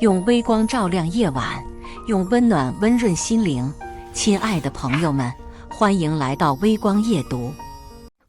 用微光照亮夜晚，用温暖温润心灵。亲爱的朋友们，欢迎来到微光夜读。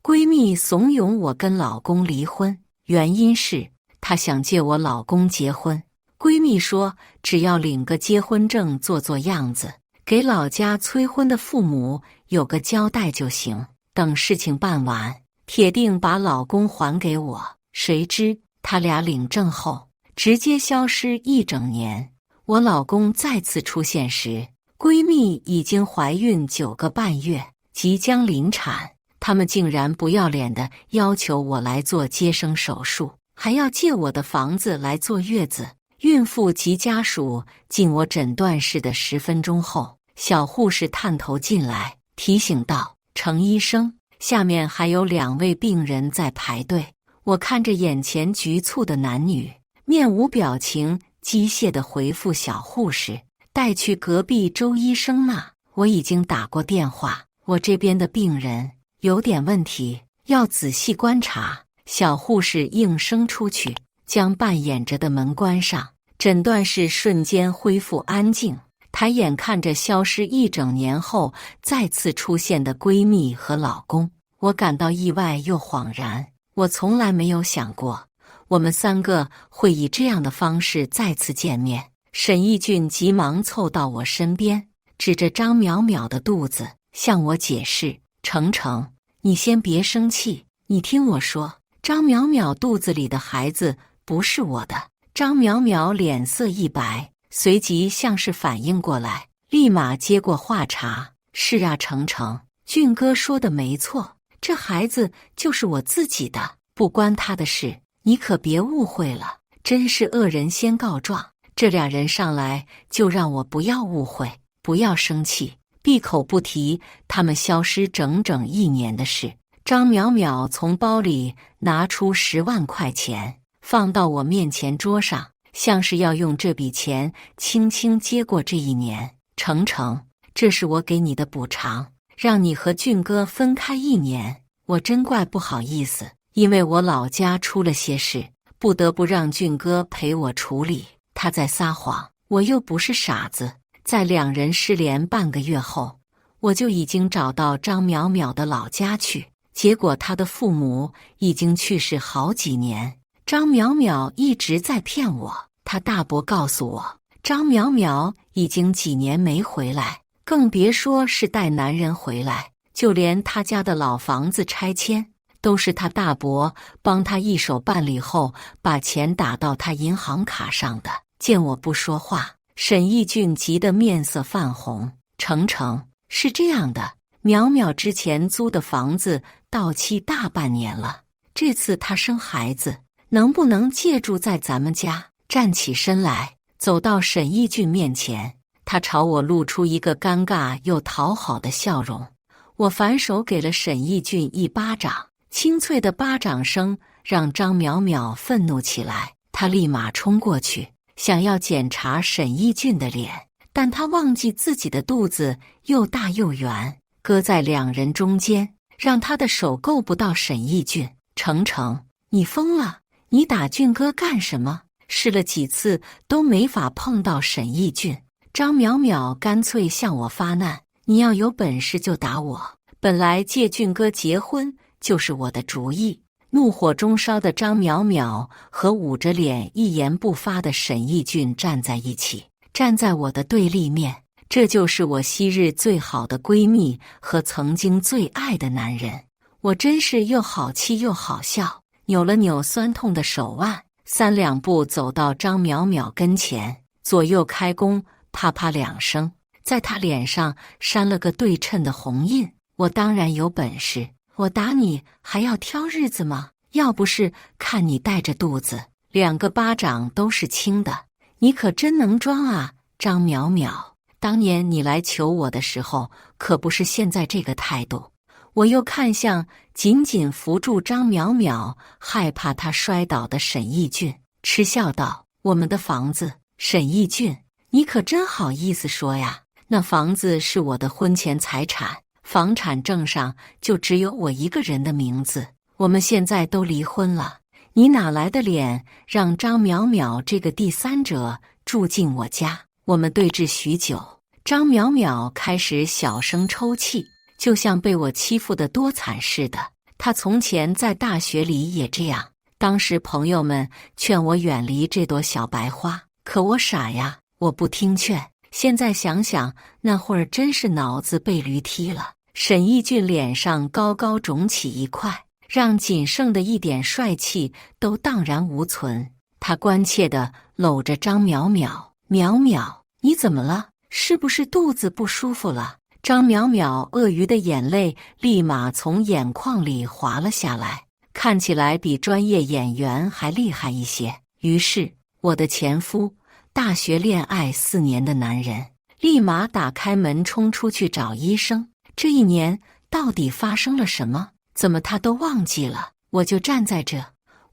闺蜜怂恿我跟老公离婚，原因是她想借我老公结婚。闺蜜说，只要领个结婚证做做样子，给老家催婚的父母有个交代就行，等事情办完，铁定把老公还给我。谁知他俩领证后直接消失一整年。我老公再次出现时，闺蜜已经怀孕9个半月，即将临产。他们竟然不要脸地要求我来做接生手术，还要借我的房子来坐月子。孕妇及家属进我诊断室的10分钟后，小护士探头进来提醒道：“程医生，下面还有2位病人在排队。”我看着眼前局促的男女，面无表情，机械地回复小护士：“带去隔壁周医生那，我已经打过电话，我这边的病人有点问题，要仔细观察。”小护士应声出去，将半掩着的门关上，诊断室瞬间恢复安静。抬眼看着消失一整年后再次出现的闺蜜和老公，我感到意外又恍然。我从来没有想过，我们3个会以这样的方式再次见面。沈义俊急忙凑到我身边，指着张淼淼的肚子向我解释：“程程，你先别生气，你听我说，张淼淼肚子里的孩子不是我的。”张淼淼脸色一白，随即像是反应过来，立马接过话茬：“是啊，程程，俊哥说的没错，这孩子就是我自己的，不关他的事，你可别误会了。真是恶人先告状，这俩人上来就让我不要误会，不要生气，闭口不提他们消失整整1年的事。”张淼淼从包里拿出10万块钱，放到我面前桌上，像是要用这笔钱轻轻接过这1年。“程程，这是我给你的补偿，让你和俊哥分开1年。我真怪不好意思，因为我老家出了些事，不得不让俊哥陪我处理。他在撒谎，我又不是傻子。”在2人失联半个月后，我就已经找到张淼淼的老家去，结果他的父母已经去世好几年。张淼淼一直在骗我，他大伯告诉我，张淼淼已经几年没回来，更别说是带男人回来，就连他家的老房子拆迁，都是他大伯帮他一手办理后，把钱打到他银行卡上的。见我不说话，沈义俊急得面色泛红：“程程，是这样的，淼淼之前租的房子到期大半年了，这次她生孩子，能不能借住在咱们家？”站起身来，走到沈义俊面前，他朝我露出一个尴尬又讨好的笑容。我反手给了沈义俊一巴掌，清脆的巴掌声让张淼淼愤怒起来，他立马冲过去，想要检查沈义俊的脸，但他忘记自己的肚子又大又圆，搁在2人中间，让他的手够不到沈义俊。“程程，你疯了？你打俊哥干什么？”试了几次都没法碰到沈义俊，张淼淼干脆向我发难：“你要有本事就打我！本来借俊哥结婚就是我的主意。”怒火中烧的张淼淼和捂着脸一言不发的沈义俊站在一起，站在我的对立面。这就是我昔日最好的闺蜜和曾经最爱的男人。我真是又好气又好笑，扭了扭酸痛的手腕，3两步走到张淼淼跟前，左右开弓，啪啪2声，在她脸上扇了个对称的红印。“我当然有本事，我打你还要挑日子吗？要不是看你带着肚子，2个巴掌都是轻的。你可真能装啊，张淼淼！当年你来求我的时候，可不是现在这个态度。”我又看向紧紧扶住张淼淼，害怕她摔倒的沈义俊，嗤笑道：“我们的房子，沈义俊，你可真好意思说呀？那房子是我的婚前财产，房产证上就只有我一个人的名字。我们现在都离婚了，你哪来的脸让张淼淼这个第三者住进我家。我们对峙许久，张淼淼开始小声抽泣，就像被我欺负得多惨似的。她从前在大学里也这样，当时朋友们劝我远离这朵小白花，可我傻呀，我不听劝。现在想想，那会儿真是脑子被驴踢了。沈义俊脸上高高肿起一块，让仅剩的一点帅气都荡然无存。他关切地搂着张淼淼：“淼淼，你怎么了？是不是肚子不舒服了？”张淼淼鳄鱼的眼泪立马从眼眶里滑了下来，看起来比专业演员还厉害一些。于是，我的前夫，大学恋爱4年的男人，立马打开门冲出去找医生。这1年到底发生了什么？怎么他都忘记了？我就站在这，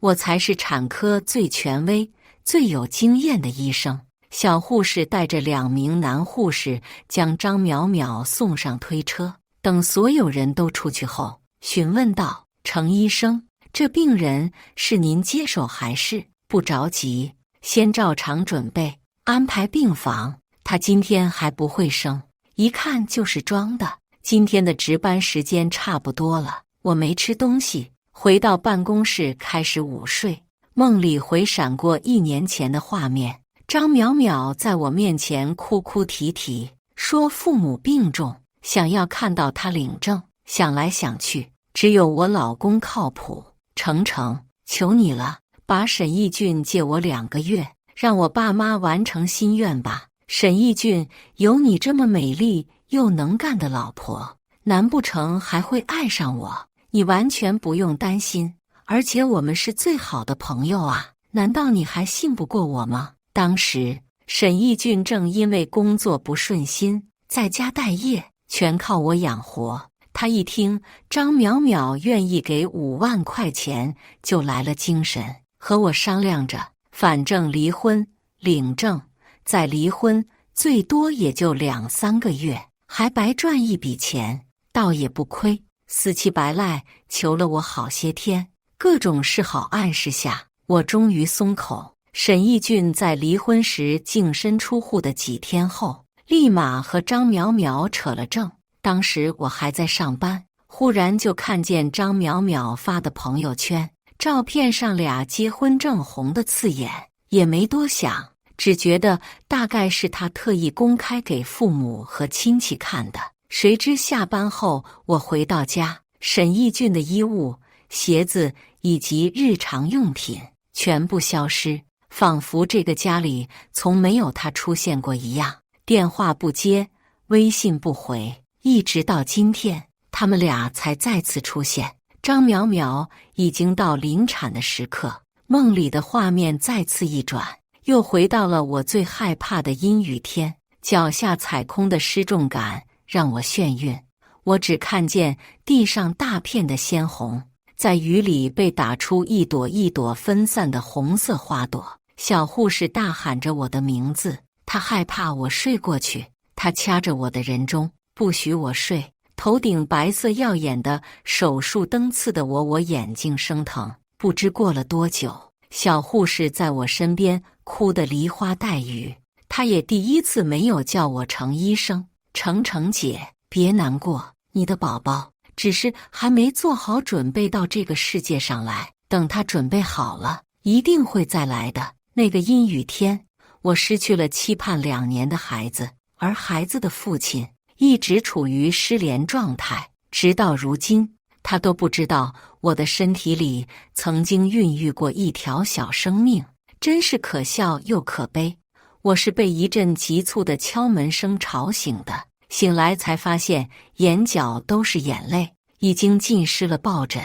我才是产科最权威、最有经验的医生。小护士带着2名男护士将张淼淼送上推车，等所有人都出去后，询问道：“程医生，这病人是您接手还是？不着急，先照常准备，安排病房。他今天还不会生，一看就是装的。今天的值班时间差不多了，我没吃东西，回到办公室开始午睡。梦里回闪过1年前的画面。”张淼淼在我面前哭哭啼啼，说父母病重，想要看到他领证。想来想去，只有我老公靠谱。程程，求你了，把沈义俊借我2个月，让我爸妈完成心愿吧。沈义俊，有你这么美丽又能干的老婆，难不成还会爱上我？你完全不用担心，而且我们是最好的朋友啊，难道你还信不过我吗？当时，沈义俊正因为工作不顺心，在家待业，全靠我养活。他一听张淼淼愿意给5万块钱，就来了精神，和我商量着，反正离婚、领证、再离婚，最多也就2、3个月，还白赚一笔钱，倒也不亏。死乞白赖求了我好些天，各种示好暗示下，我终于松口。沈义俊在离婚时净身出户的几天后，立马和张淼淼扯了证。当时我还在上班，忽然就看见张淼淼发的朋友圈，照片上俩结婚证红得刺眼，也没多想，只觉得大概是他特意公开给父母和亲戚看的。谁知下班后我回到家，沈义俊的衣物、鞋子以及日常用品全部消失，仿佛这个家里从没有他出现过一样。电话不接，微信不回，一直到今天，他们俩才再次出现。张淼淼已经到临产的时刻，梦里的画面再次一转，又回到了我最害怕的阴雨天，脚下踩空的失重感让我眩晕。我只看见地上大片的鲜红，在雨里被打出一朵一朵分散的红色花朵。小护士大喊着我的名字，她害怕我睡过去，她掐着我的人中，不许我睡。头顶白色耀眼的手术灯刺得我眼睛生疼。不知过了多久，小护士在我身边哭得梨花带雨，她也第一次没有叫我程医生。程程姐，别难过，你的宝宝只是还没做好准备到这个世界上来，等他准备好了，一定会再来的。那个阴雨天，我失去了期盼2年的孩子，而孩子的父亲一直处于失联状态，直到如今，他都不知道我的身体里曾经孕育过一条小生命，真是可笑又可悲。我是被一阵急促的敲门声吵醒的，醒来才发现眼角都是眼泪，已经浸湿了抱枕。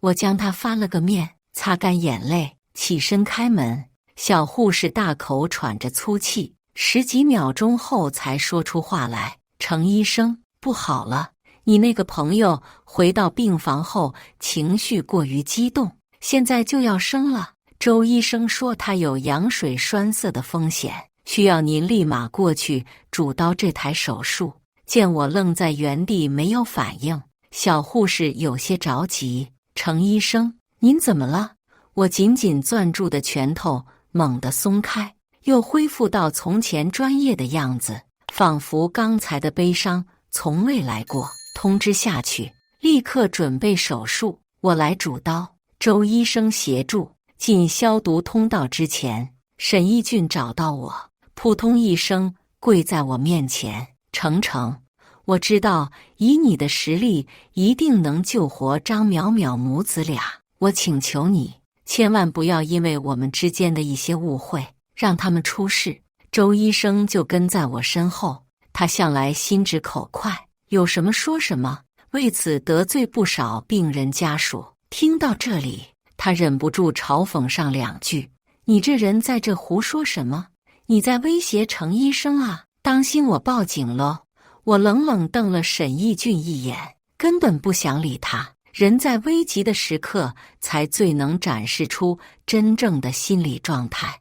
我将它翻了个面，擦干眼泪，起身开门。小护士大口喘着粗气，10几秒钟后才说出话来：“程医生，不好了，你那个朋友回到病房后情绪过于激动，现在就要生了。周医生说他有羊水栓塞的风险，需要您立马过去主刀这台手术。”见我愣在原地没有反应，小护士有些着急：“程医生，您怎么了？”我紧紧攥住的拳头猛地松开，又恢复到从前专业的样子，仿佛刚才的悲伤从未来过。通知下去，立刻准备手术，我来主刀，周医生协助。进消毒通道之前，沈义俊找到我，扑通一声跪在我面前：程程，我知道以你的实力一定能救活张淼淼母子俩，我请求你千万不要因为我们之间的一些误会让他们出事。周医生就跟在我身后，他向来心直口快，有什么说什么，为此得罪不少病人家属。听到这里，他忍不住嘲讽上两句：你这人在这胡说什么？你在威胁程医生啊，当心我报警喽！我冷冷瞪了沈义俊一眼，根本不想理他。人在危急的时刻才最能展示出真正的心理状态。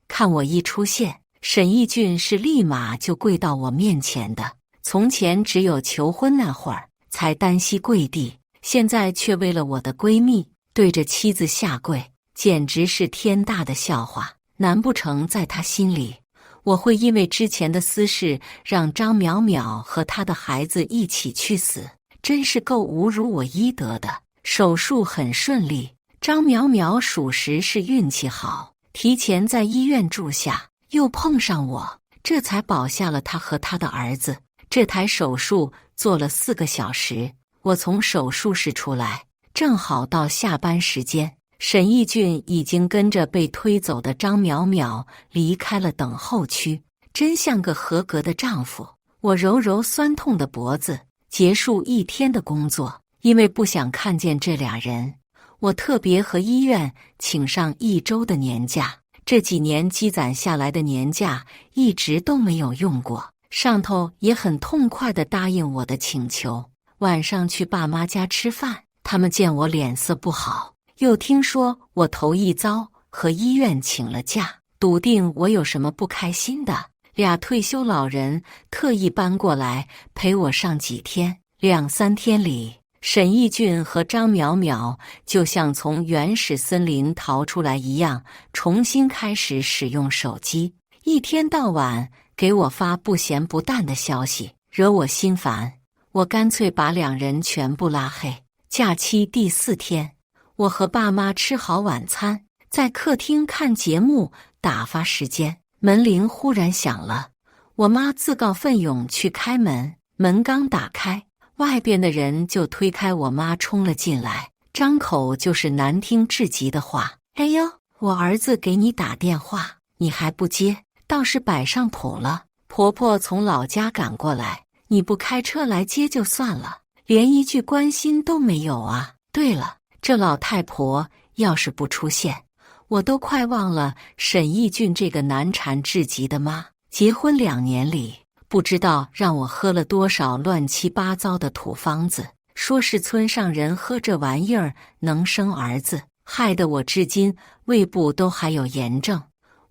看我一出现，沈义俊是立马就跪到我面前的，从前只有求婚那会儿才单膝跪地，现在却为了我的闺蜜对着妻子下跪，简直是天大的笑话。难不成在他心里，我会因为之前的私事让张淼淼和他的孩子一起去死？真是够侮辱我医德的。手术很顺利，张淼淼属实是运气好，提前在医院住下，又碰上我，这才保下了他和他的儿子。这台手术做了4个小时，我从手术室出来，正好到下班时间。沈义俊已经跟着被推走的张淼淼离开了等候区，真像个合格的丈夫。我揉揉酸痛的脖子，结束一天的工作。因为不想看见这俩人，我特别和医院请上1周的年假。这几年积攒下来的年假一直都没有用过，上头也很痛快地答应我的请求，晚上去爸妈家吃饭。他们见我脸色不好，又听说我头一遭和医院请了假，笃定我有什么不开心的。俩退休老人特意搬过来陪我上几天。2、3天里，沈义俊和张淼淼就像从原始森林逃出来一样，重新开始使用手机，一天到晚给我发不咸不淡的消息，惹我心烦。我干脆把2人全部拉黑。假期第4天，我和爸妈吃好晚餐，在客厅看节目打发时间。门铃忽然响了，我妈自告奋勇去开门，门刚打开，外边的人就推开我妈冲了进来，张口就是难听至极的话：哎呦，我儿子给你打电话，你还不接，倒是摆上谱了。婆婆从老家赶过来，你不开车来接就算了，连一句关心都没有啊。对了，这老太婆要是不出现，我都快忘了沈义俊这个难缠至极的妈。结婚2年里，不知道让我喝了多少乱七八糟的土方子，说是村上人喝这玩意儿能生儿子，害得我至今胃部都还有炎症。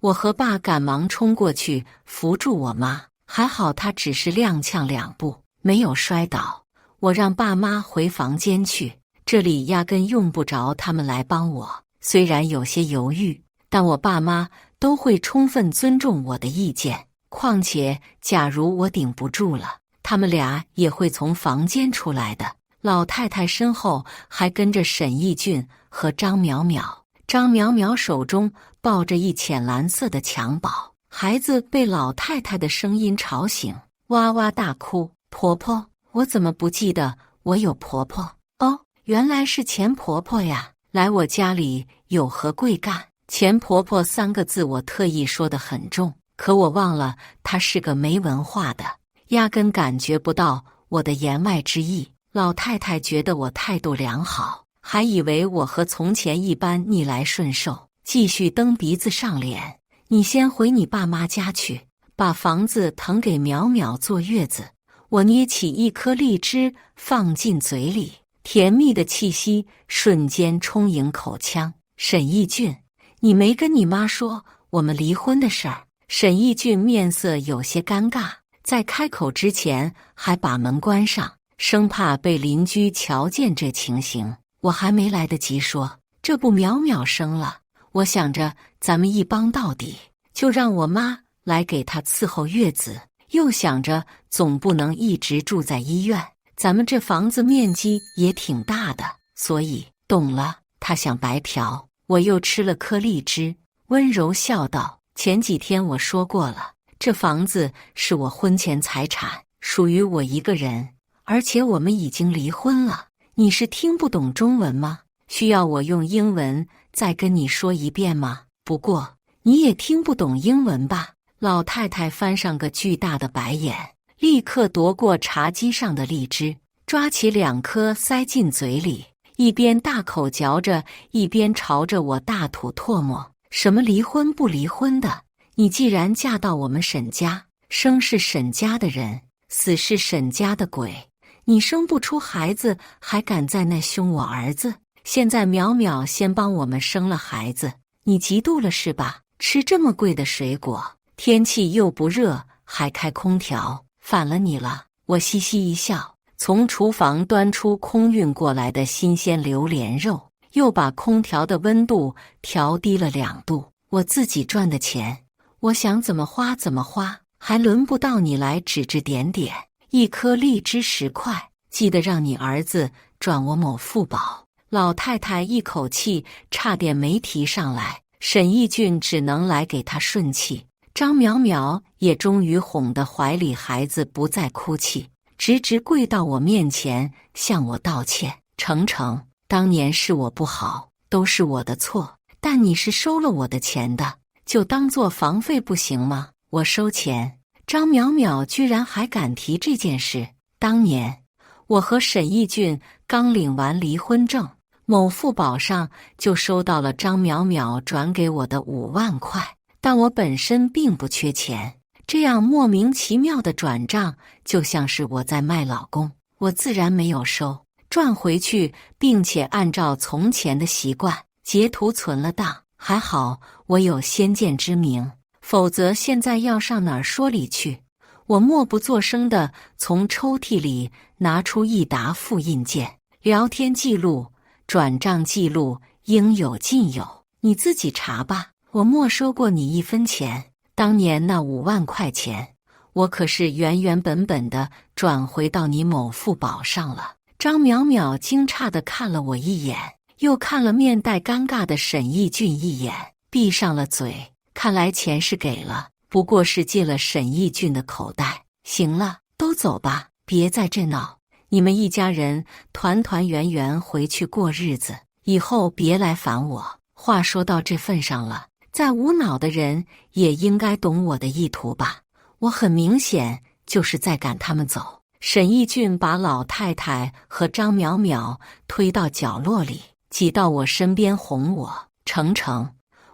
我和爸赶忙冲过去扶住我妈，还好她只是踉跄2步，没有摔倒。我让爸妈回房间去，这里压根用不着他们来帮我。虽然有些犹豫，但我爸妈都会充分尊重我的意见。况且，假如我顶不住了，他们俩也会从房间出来的。老太太身后还跟着沈义俊和张淼淼。张淼淼手中抱着一浅蓝色的襁褓，孩子被老太太的声音吵醒，哇哇大哭：婆婆，我怎么不记得我有婆婆？哦，原来是钱婆婆呀！来我家里有何贵干？钱婆婆3个字我特意说得很重，可我忘了她是个没文化的，压根感觉不到我的言外之意。老太太觉得我态度良好，还以为我和从前一般逆来顺受，继续蹬鼻子上脸。你先回你爸妈家去，把房子腾给淼淼坐月子。我捏起一颗荔枝放进嘴里，甜蜜的气息瞬间充盈口腔。沈义俊，你没跟你妈说我们离婚的事儿？沈义俊面色有些尴尬，在开口之前还把门关上，生怕被邻居瞧见这情形。我还没来得及说，这不淼淼生了。我想着咱们一帮到底，就让我妈来给他伺候月子。又想着总不能一直住在医院，咱们这房子面积也挺大的，所以懂了。他想白嫖，我又吃了颗荔枝，温柔笑道：前几天我说过了，这房子是我婚前财产，属于我一个人，而且我们已经离婚了。你是听不懂中文吗？需要我用英文再跟你说一遍吗？不过你也听不懂英文吧？老太太翻上个巨大的白眼，立刻夺过茶几上的荔枝，抓起2颗塞进嘴里，一边大口嚼着，一边朝着我大吐唾沫。什么离婚不离婚的？你既然嫁到我们沈家，生是沈家的人，死是沈家的鬼。你生不出孩子，还敢在那凶我儿子？现在淼淼先帮我们生了孩子，你嫉妒了是吧？吃这么贵的水果，天气又不热，还开空调，反了你了。我嘻嘻一笑，从厨房端出空运过来的新鲜榴莲肉，又把空调的温度调低了2度。我自己赚的钱，我想怎么花怎么花，还轮不到你来指指点点。1颗荔枝10块，记得让你儿子转我某付宝。老太太一口气差点没提上来，沈义俊只能来给他顺气。张淼淼也终于哄得怀里孩子不再哭泣，直直跪到我面前向我道歉。程程，当年是我不好，都是我的错，但你是收了我的钱的，就当做房费不行吗？我收钱。张淼淼居然还敢提这件事。当年我和沈义俊刚领完离婚证，某付宝上就收到了张淼淼转给我的5万块，但我本身并不缺钱，这样莫名其妙的转账就像是我在卖老公，我自然没有收，赚回去，并且按照从前的习惯截图存了档。还好我有先见之明，否则现在要上哪儿说理去？我默不作声地从抽屉里拿出一沓复印件，聊天记录、转账记录应有尽有，你自己查吧。我没收过你1分钱，当年那5万块钱，我可是原原本本的转回到你某付宝上了。张淼淼惊诧地看了我一眼，又看了面带尴尬的沈义俊一眼，闭上了嘴。看来钱是给了，不过是进了沈义俊的口袋。行了，都走吧，别在这闹。你们一家人团团圆圆回去过日子，以后别来烦我。话说到这份上了，再无脑的人也应该懂我的意图吧？我很明显就是在赶他们走。沈义俊把老太太和张淼淼推到角落里，挤到我身边哄我：程程，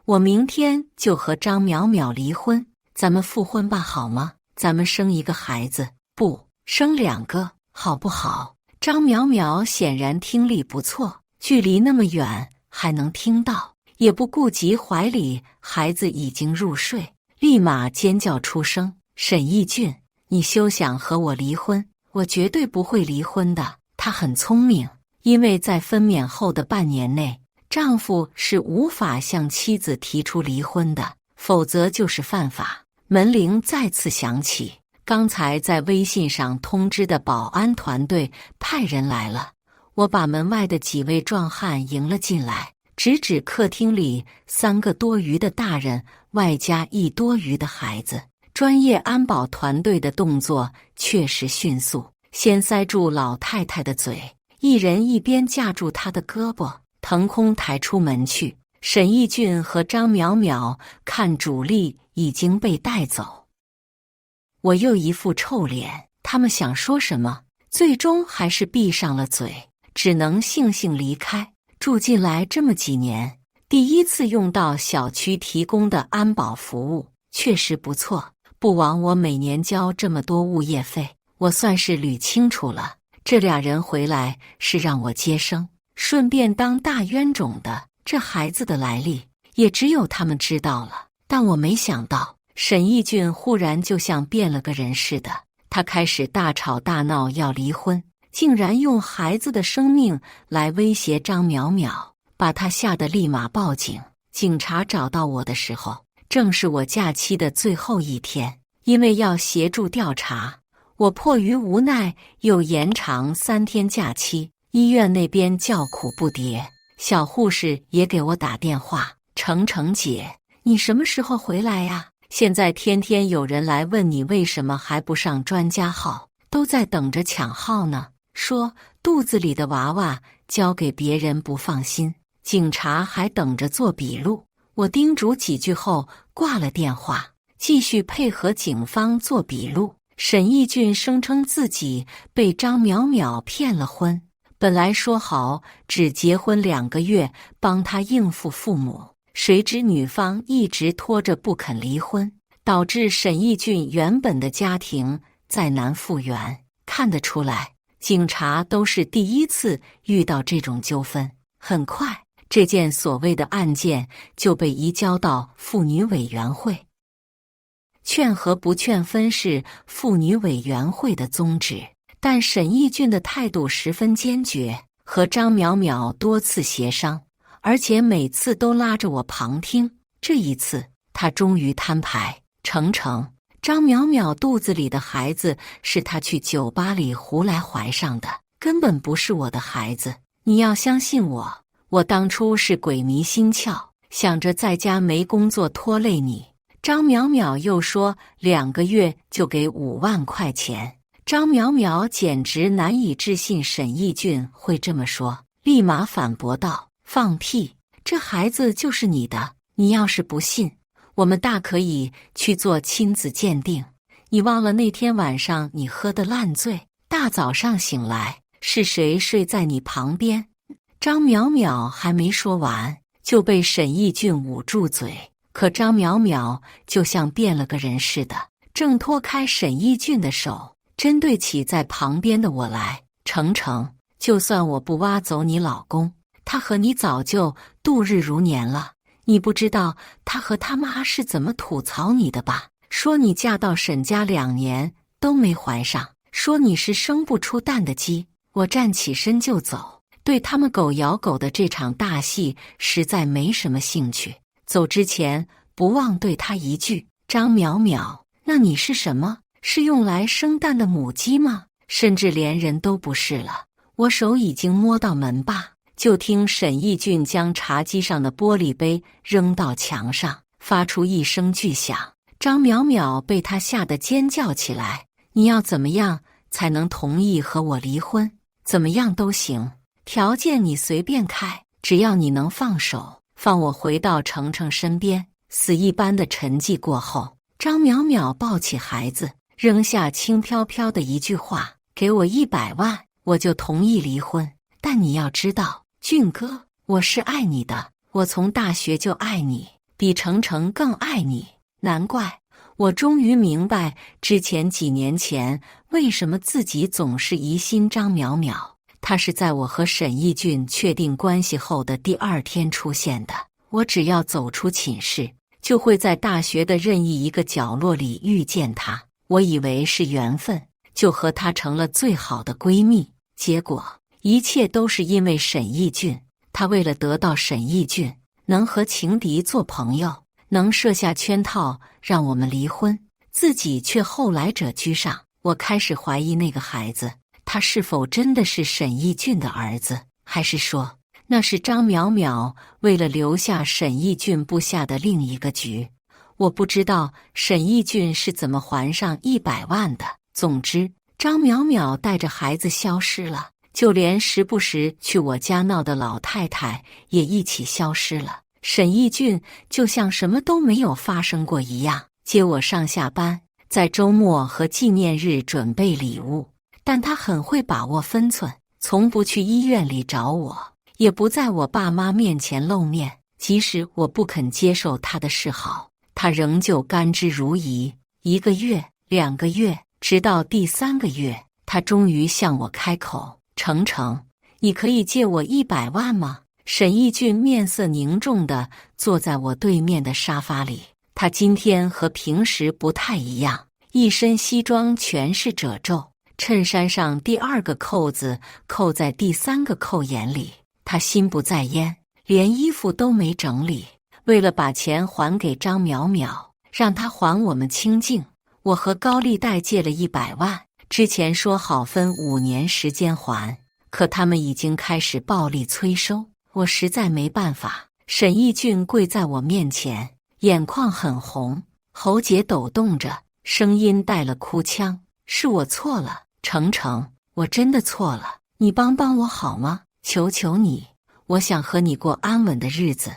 我明天就和张淼淼离婚，咱们复婚吧，好吗？咱们生一个孩子，不，生2个，好不好？张淼淼显然听力不错，距离那么远还能听到，也不顾及怀里孩子已经入睡，立马尖叫出声：沈义俊，你休想和我离婚，我绝对不会离婚的。他很聪明，因为在分娩后的半年内，丈夫是无法向妻子提出离婚的，否则就是犯法。门铃再次响起，刚才在微信上通知的保安团队派人来了。我把门外的几位壮汉迎了进来，直指客厅里3个多余的大人，外加1多余的孩子。专业安保团队的动作确实迅速，先塞住老太太的嘴，一人一边架住她的胳膊，腾空抬出门去。沈义俊和张淼淼看主力已经被带走，我又一副臭脸，他们想说什么，最终还是闭上了嘴，只能悻悻离开。住进来这么几年，第一次用到小区提供的安保服务，确实不错，不枉我每年交这么多物业费。我算是捋清楚了，这俩人回来是让我接生，顺便当大冤种的。这孩子的来历也只有他们知道了，但我没想到沈义俊忽然就像变了个人似的，他开始大吵大闹要离婚，竟然用孩子的生命来威胁张淼淼，把他吓得立马报警。警察找到我的时候，正是我假期的最后一天，因为要协助调查，我迫于无奈又延长3天假期。医院那边叫苦不迭，小护士也给我打电话：程程姐，你什么时候回来呀？现在天天有人来问你为什么还不上专家号，都在等着抢号呢。说肚子里的娃娃交给别人不放心，警察还等着做笔录。我叮嘱几句后挂了电话，继续配合警方做笔录。沈义俊声称自己被张淼淼骗了婚，本来说好只结婚2个月，帮他应付父母，谁知女方一直拖着不肯离婚，导致沈义俊原本的家庭再难复原。看得出来，警察都是第一次遇到这种纠纷。很快，这件所谓的案件就被移交到妇女委员会。劝和不劝分是妇女委员会的宗旨，但沈义俊的态度十分坚决，和张淼淼多次协商，而且每次都拉着我旁听。这一次，他终于摊牌：程程，张淼淼肚子里的孩子是他去酒吧里胡来怀上的，根本不是我的孩子。你要相信我，我当初是鬼迷心窍，想着在家没工作拖累你。张淼淼又说2个月就给5万块钱。张淼淼简直难以置信沈义俊会这么说，立马反驳道：放屁，这孩子就是你的，你要是不信，我们大可以去做亲子鉴定。你忘了那天晚上你喝得烂醉，大早上醒来，是谁睡在你旁边？张淼淼还没说完，就被沈义俊捂住嘴。可张淼淼就像变了个人似的，挣脱开沈义俊的手，针对起在旁边的我来：程程，就算我不挖走你老公，他和你早就度日如年了。你不知道他和他妈是怎么吐槽你的吧？说你嫁到沈家2年都没怀上，说你是生不出蛋的鸡。我站起身就走，对他们狗咬狗的这场大戏实在没什么兴趣。走之前不忘对他一句：张淼淼，那你是什么？是用来生蛋的母鸡吗？甚至连人都不是了。我手已经摸到门把，就听沈义俊将茶几上的玻璃杯扔到墙上，发出一声巨响。张淼淼被他吓得尖叫起来：你要怎么样才能同意和我离婚？怎么样都行，条件你随便开，只要你能放手，放我回到程程身边。死一般的沉寂过后，张淼淼抱起孩子，扔下轻飘飘的一句话：给我100万，我就同意离婚。但你要知道，俊哥，我是爱你的，我从大学就爱你，比程程更爱你。难怪我终于明白之前几年前为什么自己总是疑心张淼淼，他是在我和沈义俊确定关系后的第2天出现的。我只要走出寝室，就会在大学的任意一个角落里遇见他。我以为是缘分，就和他成了最好的闺蜜。结果一切都是因为沈义俊，他为了得到沈义俊，能和情敌做朋友，能设下圈套让我们离婚，自己却后来者居上。我开始怀疑那个孩子，他是否真的是沈义俊的儿子，还是说那是张淼淼为了留下沈义俊布下的另一个局。我不知道沈义俊是怎么还上100万的。总之，张淼淼带着孩子消失了，就连时不时去我家闹的老太太也一起消失了。沈义俊就像什么都没有发生过一样，接我上下班，在周末和纪念日准备礼物。但他很会把握分寸，从不去医院里找我，也不在我爸妈面前露面。即使我不肯接受他的示好，他仍旧甘之如饴。1个月、2个月，直到第3个月，他终于向我开口：程程，你可以借我100万吗？沈义俊面色凝重地坐在我对面的沙发里，他今天和平时不太一样，一身西装全是褶皱，衬衫上第2个扣子扣在第3个扣眼里。他心不在焉，连衣服都没整理，为了把钱还给张淼淼，让他还我们清静，我和高利贷借了100万，之前说好分5年时间还，可他们已经开始暴力催收，我实在没办法。沈义俊跪在我面前，眼眶很红，喉结抖动着，声音带了哭腔：是我错了，程程，我真的错了，你帮帮我好吗？求求你，我想和你过安稳的日子，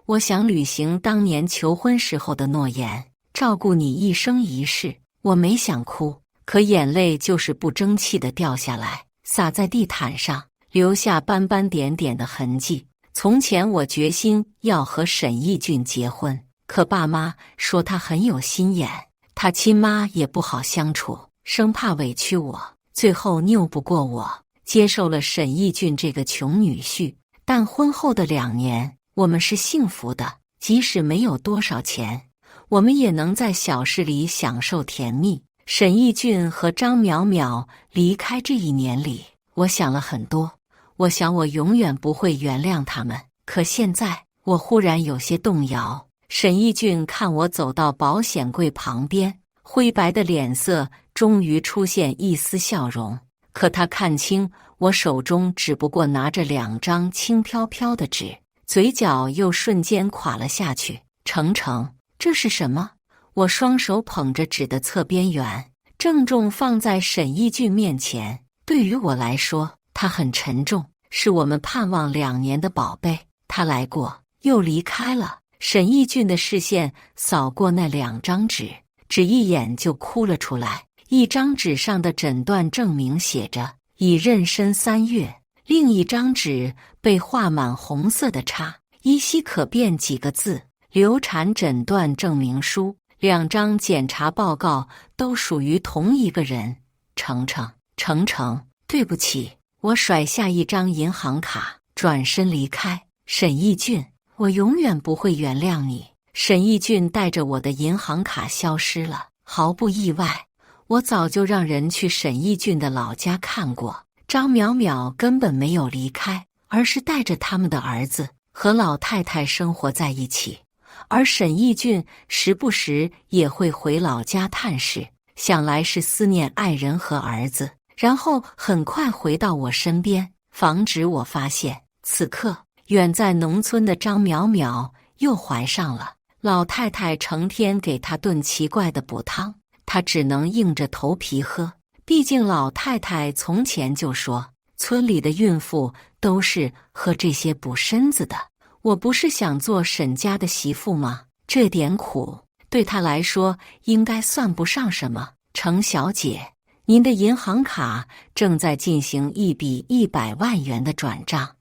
我想履行当年求婚时候的诺言，照顾你一生一世。我没想哭，可眼泪就是不争气地掉下来，洒在地毯上，留下斑斑点点的痕迹。从前我决心要和沈义俊结婚，可爸妈说他很有心眼，他亲妈也不好相处，生怕委屈我，最后拗不过我，接受了沈义俊这个穷女婿。但婚后的2年，我们是幸福的，即使没有多少钱，我们也能在小事里享受甜蜜。沈义俊和张淼淼离开这1年里，我想了很多，我想我永远不会原谅他们。可现在，我忽然有些动摇。沈义俊看我走到保险柜旁边，灰白的脸色终于出现一丝笑容。可他看清我手中只不过拿着2张轻飘飘的纸，嘴角又瞬间垮了下去。程程，这是什么？我双手捧着纸的侧边缘，郑重放在沈义俊面前。对于我来说，它很沉重，是我们盼望2年的宝贝。他来过，又离开了。沈义俊的视线扫过那2张纸，只一眼就哭了出来。一张纸上的诊断证明写着已妊娠3月，另一张纸被画满红色的叉，依稀可辨几个字：流产诊断证明书。2张检查报告都属于同一个人。程程，对不起。我甩下一张银行卡，转身离开。沈义俊，我永远不会原谅你。沈义俊带着我的银行卡消失了。毫不意外，我早就让人去沈义俊的老家看过。张淼淼根本没有离开，而是带着他们的儿子和老太太生活在一起。而沈义俊时不时也会回老家探视，想来是思念爱人和儿子，然后很快回到我身边，防止我发现。此刻，远在农村的张淼淼又怀上了，老太太成天给她炖奇怪的补汤，她只能硬着头皮喝。毕竟老太太从前就说，村里的孕妇都是喝这些补身子的。我不是想做沈家的媳妇吗？这点苦对她来说应该算不上什么。程小姐，您的银行卡正在进行一笔100万元的转账。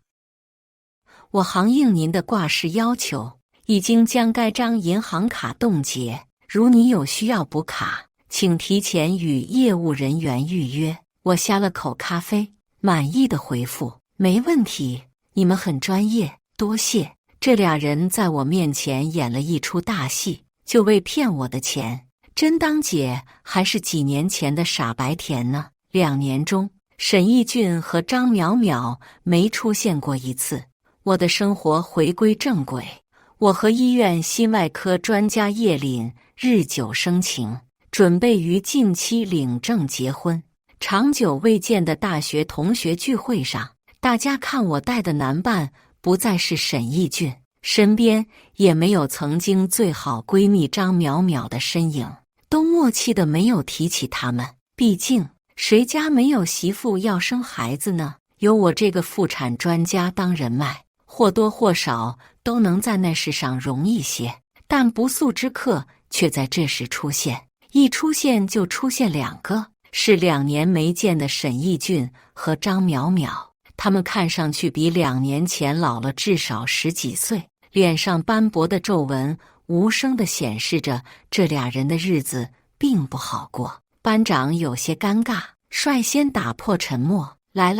我行应您的挂失要求，已经将该张银行卡冻结。如你有需要补卡，请提前与业务人员预约。我呷了口咖啡，满意的回复：没问题，你们很专业，多谢。这俩人在我面前演了一出大戏，就为骗我的钱，真当姐还是几年前的傻白甜呢。2年中，沈义俊和张淼淼没出现过一次，我的生活回归正轨。我和医院心外科专家叶凛日久生情，准备于近期领证结婚。长久未见的大学同学聚会上，大家看我带的男伴不再是沈义俊，身边也没有曾经最好闺蜜张淼淼的身影，都默契的没有提起他们。毕竟谁家没有媳妇要生孩子呢？有我这个妇产专家当人脉，或多或少都能在那事上容易些。但不速之客却在这时出现，一出现就出现2个，是2年没见的沈义俊和张淼淼。他们看上去比2年前老了至少10几岁，脸上斑驳的皱纹无声地显示着这俩人的日子并不好过。班长有些尴尬，率先打破沉默：来，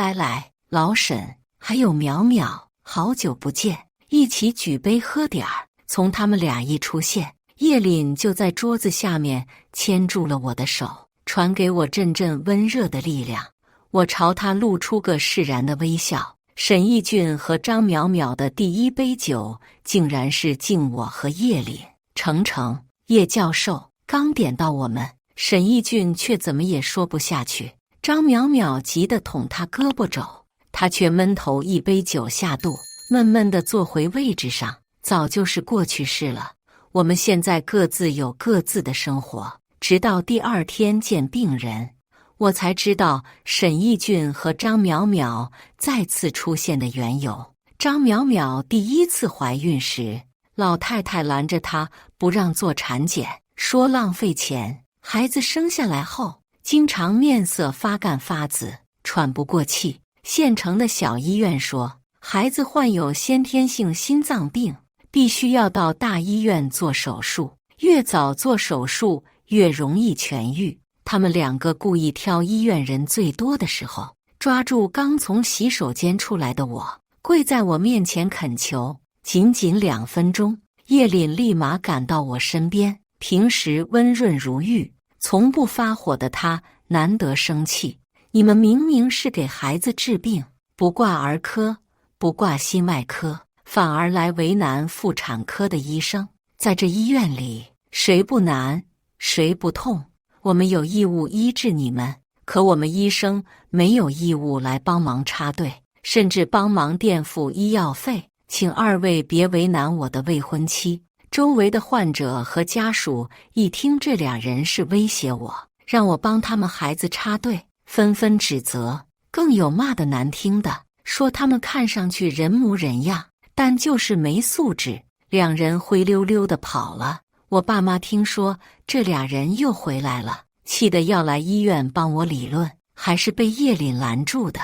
老沈还有淼淼，好久不见，一起举杯喝点儿。从他们俩一出现，叶凛就在桌子下面牵住了我的手，传给我阵阵温热的力量。我朝他露出个释然的微笑，沈义俊和张淼淼的第一杯酒，竟然是敬我和叶凛、程程、叶教授。刚点到我们，沈义俊却怎么也说不下去。张淼淼急得捅他胳膊肘，他却闷头一杯酒下肚，闷闷地坐回位置上。早就是过去式了，我们现在各自有各自的生活。直到第二天见病人，我才知道沈义俊和张淼淼再次出现的缘由。张淼淼第一次怀孕时，老太太拦着她不让做产检，说浪费钱。孩子生下来后，经常面色发干发紫，喘不过气。县城的小医院说，孩子患有先天性心脏病，必须要到大医院做手术，越早做手术越容易痊愈。他们两个故意挑医院人最多的时候，抓住刚从洗手间出来的我，跪在我面前恳求。仅仅2分钟，叶凛立马赶到我身边。平时温润如玉，从不发火的她难得生气。你们明明是给孩子治病，不挂儿科，不挂心外科，反而来为难妇产科的医生。在这医院里，谁不难，谁不痛？我们有义务医治你们，可我们医生没有义务来帮忙插队，甚至帮忙垫付医药费。请二位别为难我的未婚妻。周围的患者和家属一听这俩人是威胁我，让我帮他们孩子插队，纷纷指责，更有骂得难听的，说他们看上去人模人样，但就是没素质。两人灰溜溜地跑了。我爸妈听说这俩人又回来了，气得要来医院帮我理论，还是被叶凛拦住的。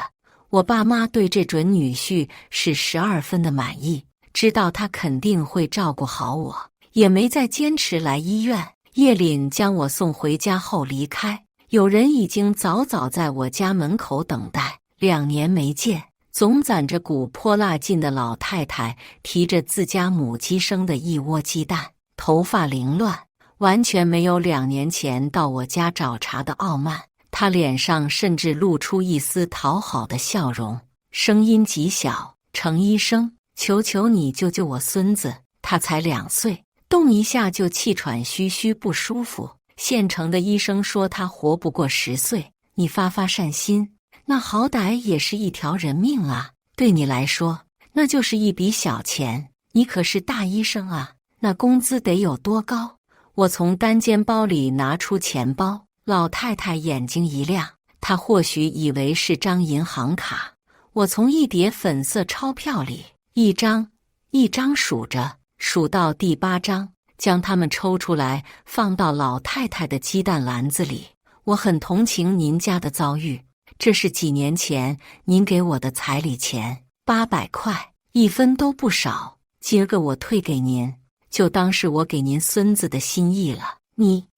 我爸妈对这准女婿是12分的满意，知道他肯定会照顾好我，也没再坚持来医院。叶凛将我送回家后离开，有人已经早早在我家门口等待。2年没见，总攒着股泼辣劲的老太太提着自家母鸡生的一窝鸡蛋，头发凌乱，完全没有2年前到我家找茬的傲慢。她脸上甚至露出一丝讨好的笑容，声音极小：“程医生，求求你救救我孙子，他才2岁，动一下就气喘吁吁不舒服。县城的医生说他活不过10岁，你发发善心，那好歹也是一条人命啊！对你来说，那就是一笔小钱，你可是大医生啊，那工资得有多高？”我从单肩包里拿出钱包，老太太眼睛一亮，她或许以为是张银行卡。我从一叠粉色钞票里一张一张数着，数到第8张，将它们抽出来放到老太太的鸡蛋篮子里。我很同情您家的遭遇，这是几年前您给我的彩礼钱，800块，1分都不少，今儿个我退给您，就当是我给您孙子的心意了。你，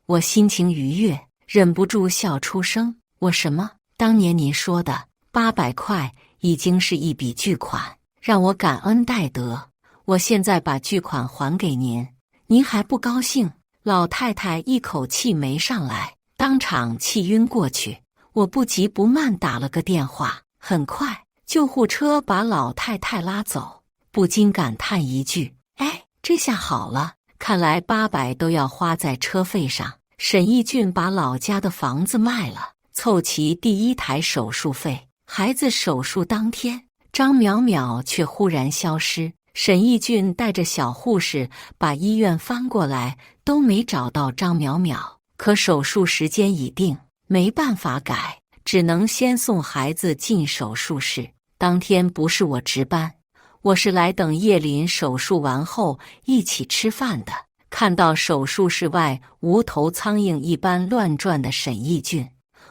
我心情愉悦，忍不住笑出声。我什么？当年您说的800块已经是一笔巨款，让我感恩戴德。我现在把巨款还给您，您还不高兴？老太太一口气没上来，当场气晕过去。我不急不慢打了个电话，很快救护车把老太太拉走，不禁感叹一句：哎，这下好了，看来800都要花在车费上。沈义俊把老家的房子卖了，凑齐第1台手术费。孩子手术当天，张淼淼却忽然消失。沈义俊带着小护士把医院翻过来，都没找到张淼淼。可手术时间已定，没办法改，只能先送孩子进手术室。当天不是我值班，我是来等叶林手术完后一起吃饭的。看到手术室外无头苍蝇一般乱转的沈义俊，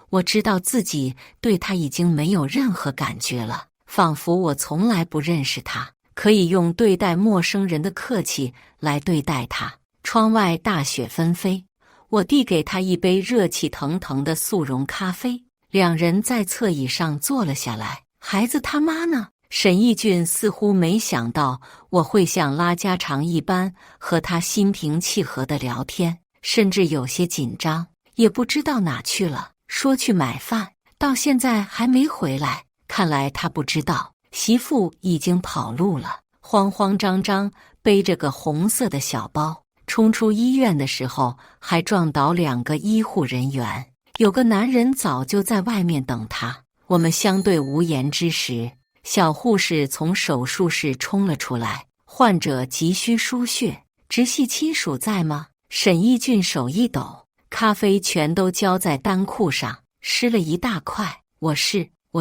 我知道自己对他已经没有任何感觉了，仿佛我从来不认识他，可以用对待陌生人的客气来对待他。窗外大雪纷飞，我递给他一杯热气腾腾的速溶咖啡，两人在侧椅上坐了下来。孩子他妈呢？沈义俊似乎没想到我会像拉家常一般和他心平气和地聊天，甚至有些紧张，也不知道哪去了，说去买饭，到现在还没回来。看来他不知道，媳妇已经跑路了，慌慌张张背着个红色的小包，冲出医院的时候还撞倒2个医护人员。有个男人早就在外面等他。我们相对无言之时，小护士从手术室冲了出来。患者急需输血，直系亲属在吗？沈义俊手一抖，咖啡全都浇在单裤上，湿了一大块。我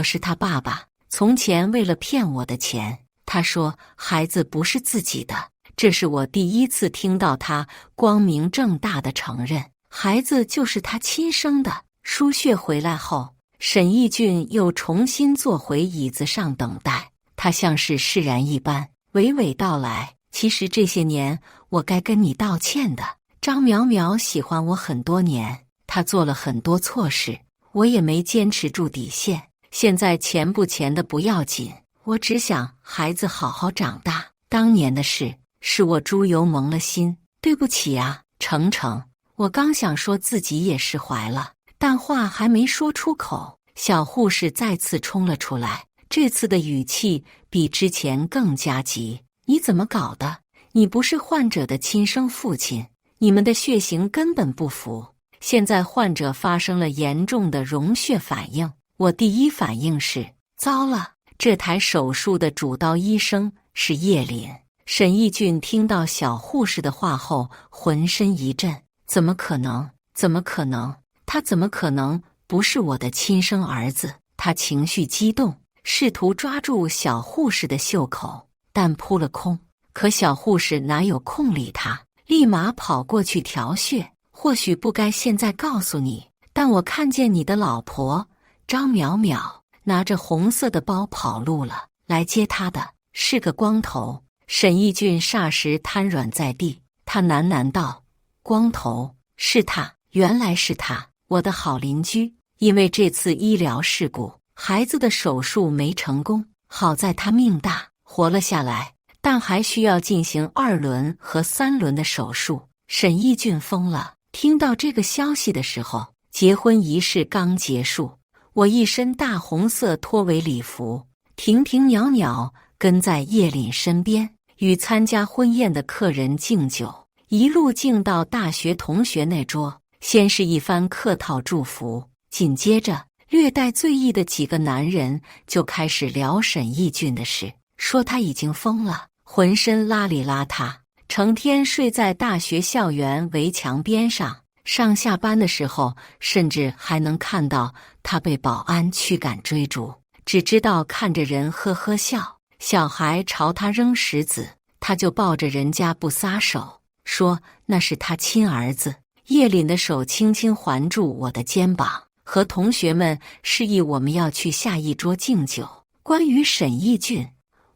是他爸爸，从前为了骗我的钱，他说孩子不是自己的。这是我第一次听到他光明正大的承认，孩子就是他亲生的。输血回来后，沈义俊又重新坐回椅子上等待，他像是释然一般，娓娓道来：其实这些年我该跟你道歉的。张淼淼喜欢我很多年，她做了很多错事，我也没坚持住底线。现在钱不钱的不要紧，我只想孩子好好长大。当年的事是我猪油蒙了心，对不起啊，程程。我刚想说自己也释怀了，但话还没说出口，小护士再次冲了出来，这次的语气比之前更加急。你怎么搞的？你不是患者的亲生父亲，你们的血型根本不符。现在患者发生了严重的溶血反应。我第一反应是，糟了，这台手术的主刀医生是叶林。沈义俊听到小护士的话后，浑身一震，怎么可能？怎么可能？他怎么可能不是我的亲生儿子？他情绪激动，试图抓住小护士的袖口，但扑了空。可小护士哪有空理他，立马跑过去调血。或许不该现在告诉你，但我看见你的老婆张淼淼拿着红色的包跑路了，来接她的是个光头。沈义俊霎时瘫软在地，他喃喃道：光头，是他，原来是他，我的好邻居。因为这次医疗事故，孩子的手术没成功，好在他命大，活了下来，但还需要进行2轮和3轮的手术。沈义俊疯了。听到这个消息的时候，结婚仪式刚结束，我一身大红色拖尾礼服，亭亭袅袅跟在叶凛身边，与参加婚宴的客人敬酒，一路敬到大学同学那桌。先是一番客套祝福，紧接着略带醉意的几个男人就开始聊沈义俊的事，说他已经疯了，浑身邋里邋遢，成天睡在大学校园围墙边上，上下班的时候甚至还能看到他被保安驱赶追逐，只知道看着人呵呵笑。小孩朝他扔石子，他就抱着人家不撒手，说那是他亲儿子。叶凛的手轻轻环住我的肩膀，和同学们示意我们要去下一桌敬酒。关于沈义俊，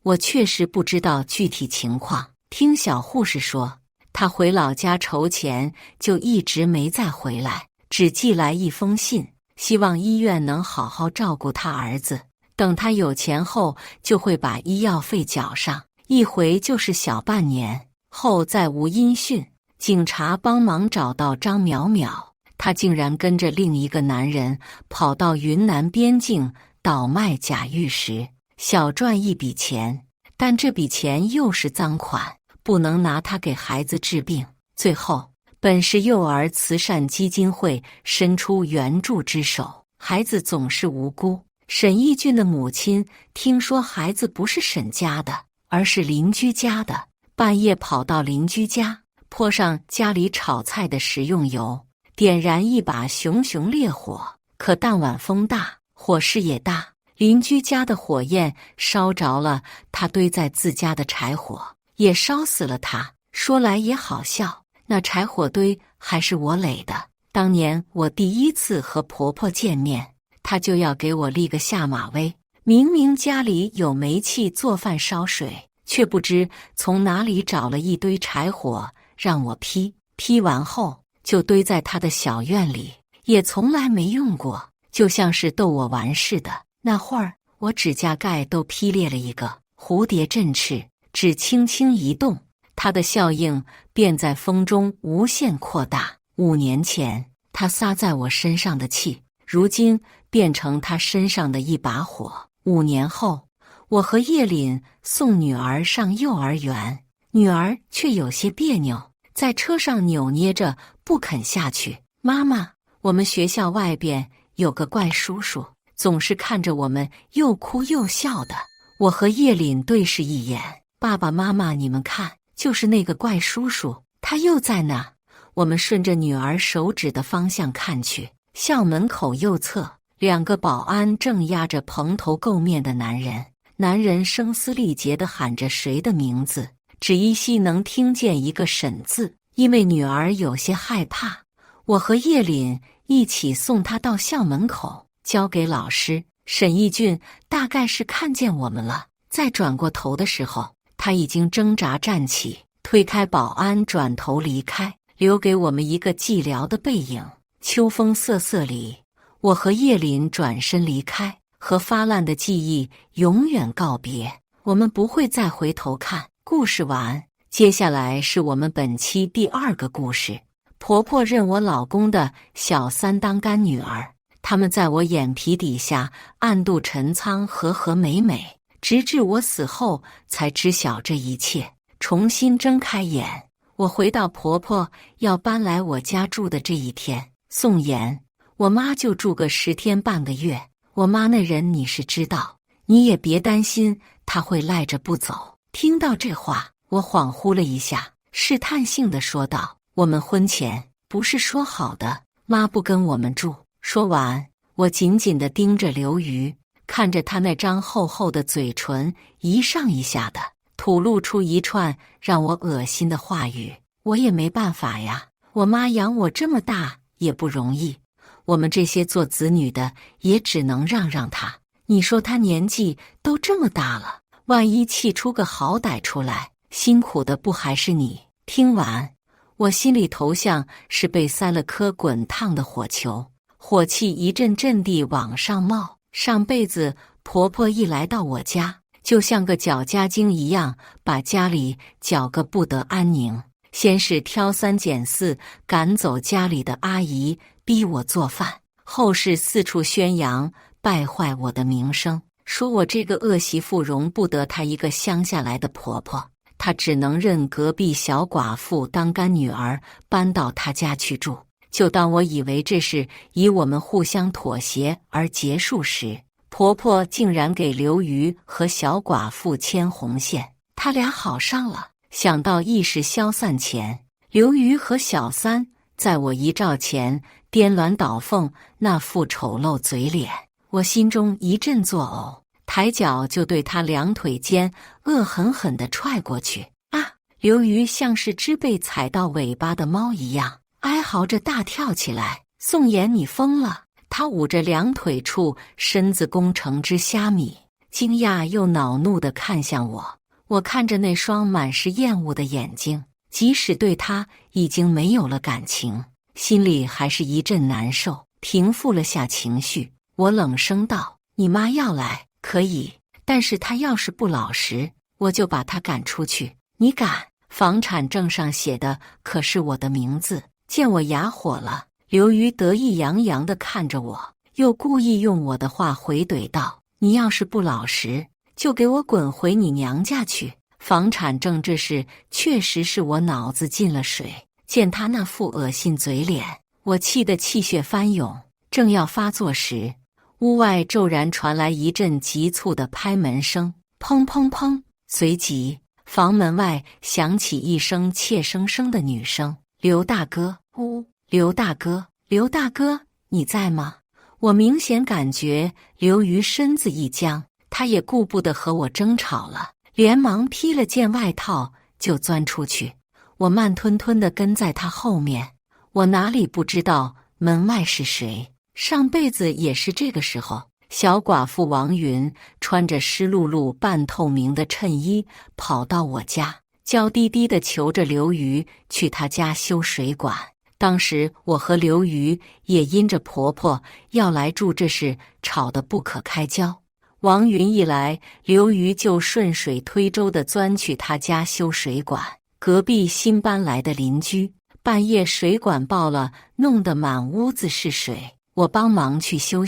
我确实不知道具体情况，听小护士说，他回老家筹钱就一直没再回来，只寄来一封信，希望医院能好好照顾他儿子，等他有钱后就会把医药费缴上，一回就是小半年。后再无音讯，警察帮忙找到张淼淼，他竟然跟着另一个男人跑到云南边境倒卖假玉石，小赚一笔钱，但这笔钱又是赃款，不能拿它给孩子治病。最后本是幼儿慈善基金会伸出援助之手，孩子总是无辜。沈义俊的母亲听说孩子不是沈家的，而是邻居家的，半夜跑到邻居家，泼上家里炒菜的食用油，点燃一把熊熊烈火。可当晚风大，火势也大，邻居家的火焰烧着了他堆在自家的柴火，也烧死了他。说来也好笑，那柴火堆还是我垒的。当年我第一次和婆婆见面，她就要给我立个下马威，明明家里有煤气做饭烧水，却不知从哪里找了一堆柴火让我劈，劈完后就堆在她的小院里，也从来没用过，就像是逗我玩似的。那会儿我指甲盖都劈裂了一个，蝴蝶振翅，只轻轻一动，它的效应便在风中无限扩大。5年前它撒在我身上的气，如今变成他身上的一把火。5年后，我和叶凛送女儿上幼儿园，女儿却有些别扭，在车上扭捏着不肯下去。妈妈，我们学校外边有个怪叔叔，总是看着我们又哭又笑的。我和叶凛对视一眼，爸爸妈妈，你们看，就是那个怪叔叔，他又在那。我们顺着女儿手指的方向看去，校门口右侧，2个保安正压着蓬头垢面的男人。男人声嘶力竭地喊着谁的名字，只依稀能听见一个沈字。因为女儿有些害怕，我和叶凛一起送她到校门口，交给老师。沈义俊大概是看见我们了，再转过头的时候，他已经挣扎站起，推开保安，转头离开，留给我们一个寂寥的背影。秋风瑟瑟里，我和叶凛转身离开，和发烂的记忆永远告别。我们不会再回头看。故事完，接下来是我们本期第2个故事。婆婆认我老公的小3当干女儿，他们在我眼皮底下暗度陈仓，和和美美，直至我死后才知晓这一切。重新睁开眼，我回到婆婆要搬来我家住的这一天，宋妍，我妈就住个10天半个月。我妈那人你是知道，你也别担心她会赖着不走。听到这话，我恍惚了一下，试探性地说道：我们婚前不是说好的，妈不跟我们住。说完，我紧紧地盯着刘瑜，看着她那张厚厚的嘴唇一上一下的吐露出一串让我恶心的话语。我也没办法呀，我妈养我这么大也不容易，我们这些做子女的也只能让让她。你说她年纪都这么大了，万一气出个好歹出来，辛苦的不还是你？听完，我心里头像是被塞了颗滚烫的火球，火气一阵阵地往上冒。上辈子婆婆一来到我家，就像个搅家精一样，把家里搅个不得安宁。先是挑3拣4赶走家里的阿姨，逼我做饭，后是四处宣扬，败坏我的名声，说我这个恶媳妇容不得她一个乡下来的婆婆，她只能认隔壁小寡妇当干女儿，搬到她家去住。就当我以为这是以我们互相妥协而结束时，婆婆竟然给刘瑜和小寡妇牵红线，他俩好上了。想到意识消散前，刘瑜和小3在我遗照前颠鸾倒凤那副丑陋嘴脸，我心中一阵作呕，抬脚就对他2腿间恶狠狠地踹过去。啊！刘瑜像是只被踩到尾巴的猫一样，哀嚎着大跳起来。宋妍，你疯了！他捂着2腿处身子攻成只虾米，惊讶又恼怒地看向我。我看着那双满是厌恶的眼睛，即使对他已经没有了感情，心里还是一阵难受。平复了下情绪，我冷声道：你妈要来可以，但是她要是不老实，我就把她赶出去。你敢？房产证上写的可是我的名字。见我哑火了，刘瑜得意洋洋地看着我，又故意用我的话回怼道：你要是不老实，就给我滚回你娘家去。房产证这事确实是我脑子进了水，见他那副恶心嘴脸，我气得气血翻涌。正要发作时，屋外骤然传来一阵急促的拍门声，砰砰砰。随即房门外响起一声怯生生的女声：刘大哥。刘大哥，刘大哥，你在吗？我明显感觉刘瑜身子一僵，他也顾不得和我争吵了，连忙披了件外套就钻出去。我慢吞吞地跟在他后面，我哪里不知道门外是谁？上辈子也是这个时候，小寡妇王云穿着湿漉漉半透明的衬衣跑到我家，娇滴滴地求着刘瑜去她家修水管。当时我和刘瑜也因着婆婆要来住这事吵得不可开交。王云一来，刘瑜就顺水推舟地钻去她家修水管。隔壁新搬来的邻居半夜水管爆了，弄得满屋子是水，我帮忙去修。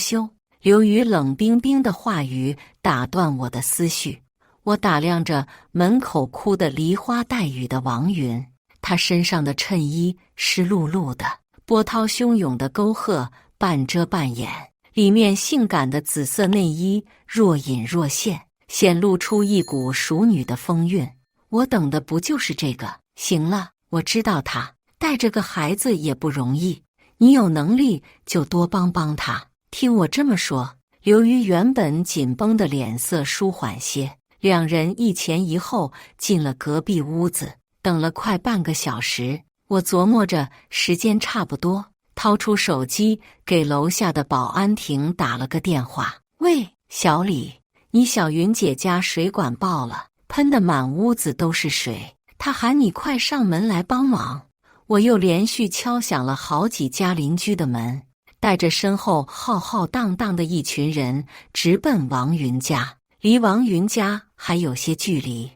刘瑜冷冰冰的话语打断我的思绪。我打量着门口哭得梨花带雨的王云，她身上的衬衣湿漉漉的，波涛汹涌的沟壑半遮半掩，里面性感的紫色内衣若隐若现，显露出一股熟女的风韵。我等的不就是这个？行了，我知道她带着个孩子也不容易，你有能力就多帮帮她。听我这么说，刘瑜原本紧绷的脸色舒缓些。两人一前一后进了隔壁屋子，等了快半个小时。我琢磨着时间差不多，掏出手机给楼下的保安亭打了个电话：“喂，小李，你小云姐家水管爆了，喷得满屋子都是水，她喊你快上门来帮忙。”我又连续敲响了好几家邻居的门，带着身后浩浩荡荡的一群人直奔王云家。离王云家还有些距离，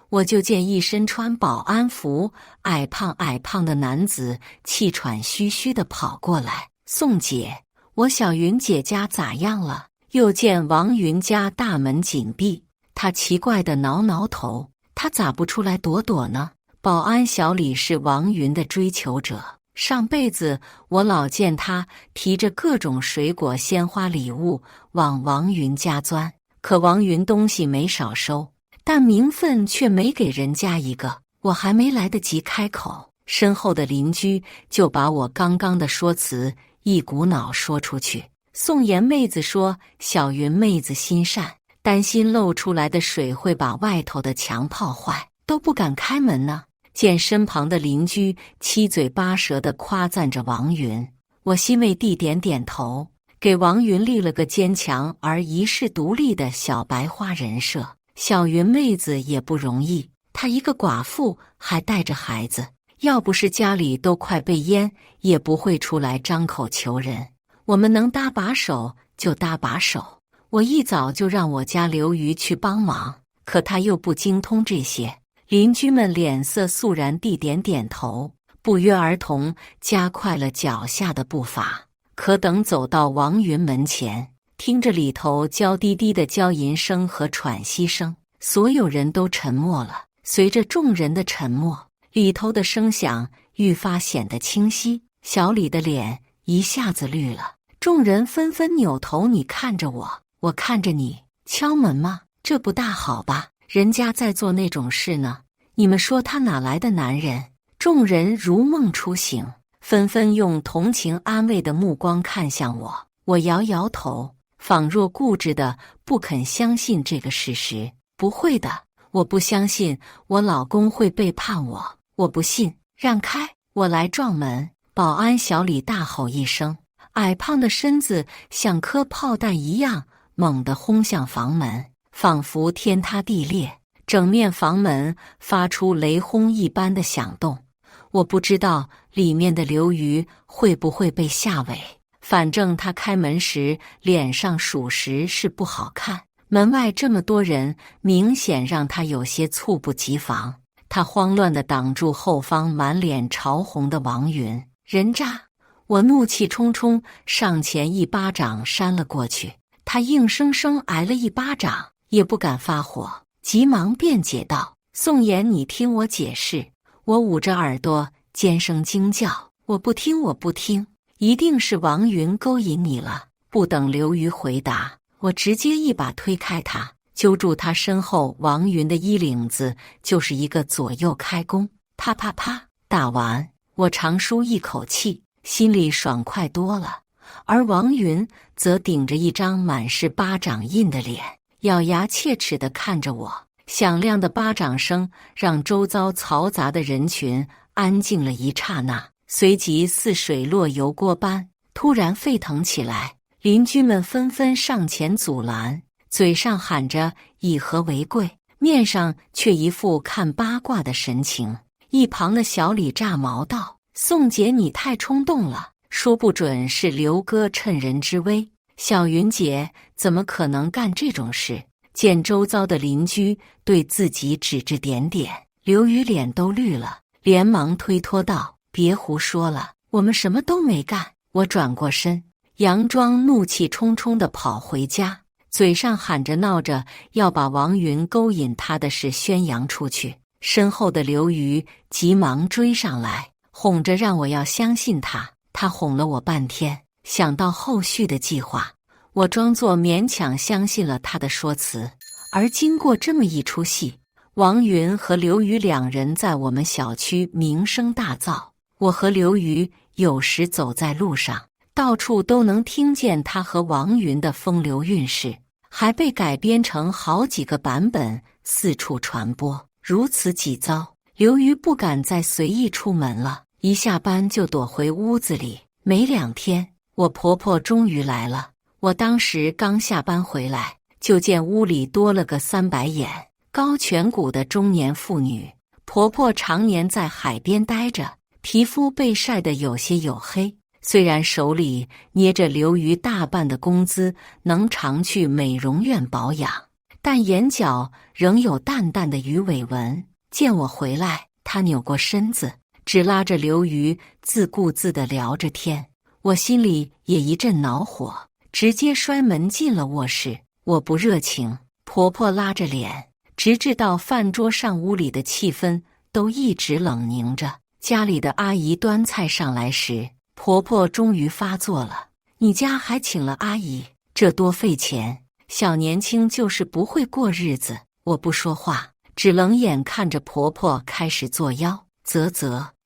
我就见一身穿保安服、矮胖的男子气喘吁吁地跑过来：“宋姐，我小云姐家咋样了？”又见王云家大门紧闭，他奇怪地挠头，他咋不出来躲躲呢？保安小李是王云的追求者，上辈子我老见他提着各种水果、鲜花礼物往王云家钻。可王云东西没少收，但名分却没给人家一个。我还没来得及开口，身后的邻居就把我刚刚的说辞一股脑说出去。宋妍妹子说小云妹子心善，担心漏出来的水会把外头的墙泡坏，都不敢开门呢。见身旁的邻居七嘴八舌地夸赞着王云，我欣慰地点点头，给王云立了个坚强而一世独立的小白花人设。小云妹子也不容易，她一个寡妇还带着孩子，要不是家里都快被淹，也不会出来张口求人。我们能搭把手就搭把手，我一早就让我家刘瑜去帮忙，可他又不精通这些。邻居们脸色肃然地点头，不约而同加快了脚下的步伐。可等走到王云门前，听着里头娇滴滴的娇吟声和喘息声，所有人都沉默了。随着众人的沉默，里头的声响愈发显得清晰。小李的脸一下子绿了，众人纷纷扭头，你看着我，我看着你。敲门吗？这不大好吧？人家在做那种事呢，你们说他哪来的男人？众人如梦初醒，纷纷用同情安慰的目光看向我。我摇摇头，仿若固执的不肯相信这个事实。不会的，我不相信我老公会背叛我，我不信。让开，我来撞门！保安小李大吼一声，矮胖的身子像颗炮弹一样猛地轰向房门，仿佛天塌地裂，整面房门发出雷轰一般的响动。我不知道里面的刘瑜会不会被吓萎，反正他开门时脸上属实是不好看。门外这么多人，明显让他有些猝不及防。他慌乱地挡住后方满脸潮红的王云。人渣！我怒气冲冲上前一巴掌扇了过去，他硬生生挨了一巴掌，也不敢发火，急忙辩解道：“宋妍，你听我解释。”我捂着耳朵尖声惊叫：“我不听，我不听！一定是王云勾引你了！”不等刘瑜回答，我直接一把推开他，揪住他身后王云的衣领子，就是一个左右开弓，啪啪啪打完，我长舒一口气，心里爽快多了。而王云则顶着一张满是巴掌印的脸，咬牙切齿地看着我。响亮的巴掌声让周遭嘈杂的人群安静了一刹那，随即似水落油锅般突然沸腾起来。邻居们纷纷上前阻拦，嘴上喊着以和为贵，面上却一副看八卦的神情。一旁的小李炸毛道：“宋姐，你太冲动了，说不准是刘哥趁人之危，小云姐怎么可能干这种事？”见周遭的邻居对自己指指点点，刘瑜脸都绿了，连忙推脱道：“别胡说了，我们什么都没干。”我转过身，佯装怒气冲冲地跑回家，嘴上喊着闹着要把王云勾引他的事宣扬出去。身后的刘瑜急忙追上来，哄着让我要相信他。他哄了我半天，想到后续的计划，我装作勉强相信了他的说辞。而经过这么一出戏，王云和刘瑜两人在我们小区名声大噪。我和刘瑜有时走在路上，到处都能听见他和王云的风流韵事，还被改编成好几个版本，四处传播。如此几遭，刘瑜不敢再随意出门了，一下班就躲回屋子里。没2天，我婆婆终于来了。我当时刚下班回来，就见屋里多了个3白眼、高颧骨的中年妇女。婆婆常年在海边待着，皮肤被晒得有些黝黑。虽然手里捏着刘瑜大半的工资，能常去美容院保养，但眼角仍有淡淡的鱼尾纹。见我回来，她扭过身子，只拉着刘瑜自顾自地聊着天。我心里也一阵恼火，直接摔门进了卧室。我不热情，婆婆拉着脸，直至到饭桌上，屋里的气氛都一直冷凝着。家里的阿姨端菜上来时，婆婆终于发作了：“你家还请了阿姨，这多费钱，小年轻就是不会过日子。”我不说话，只冷眼看着婆婆开始作妖。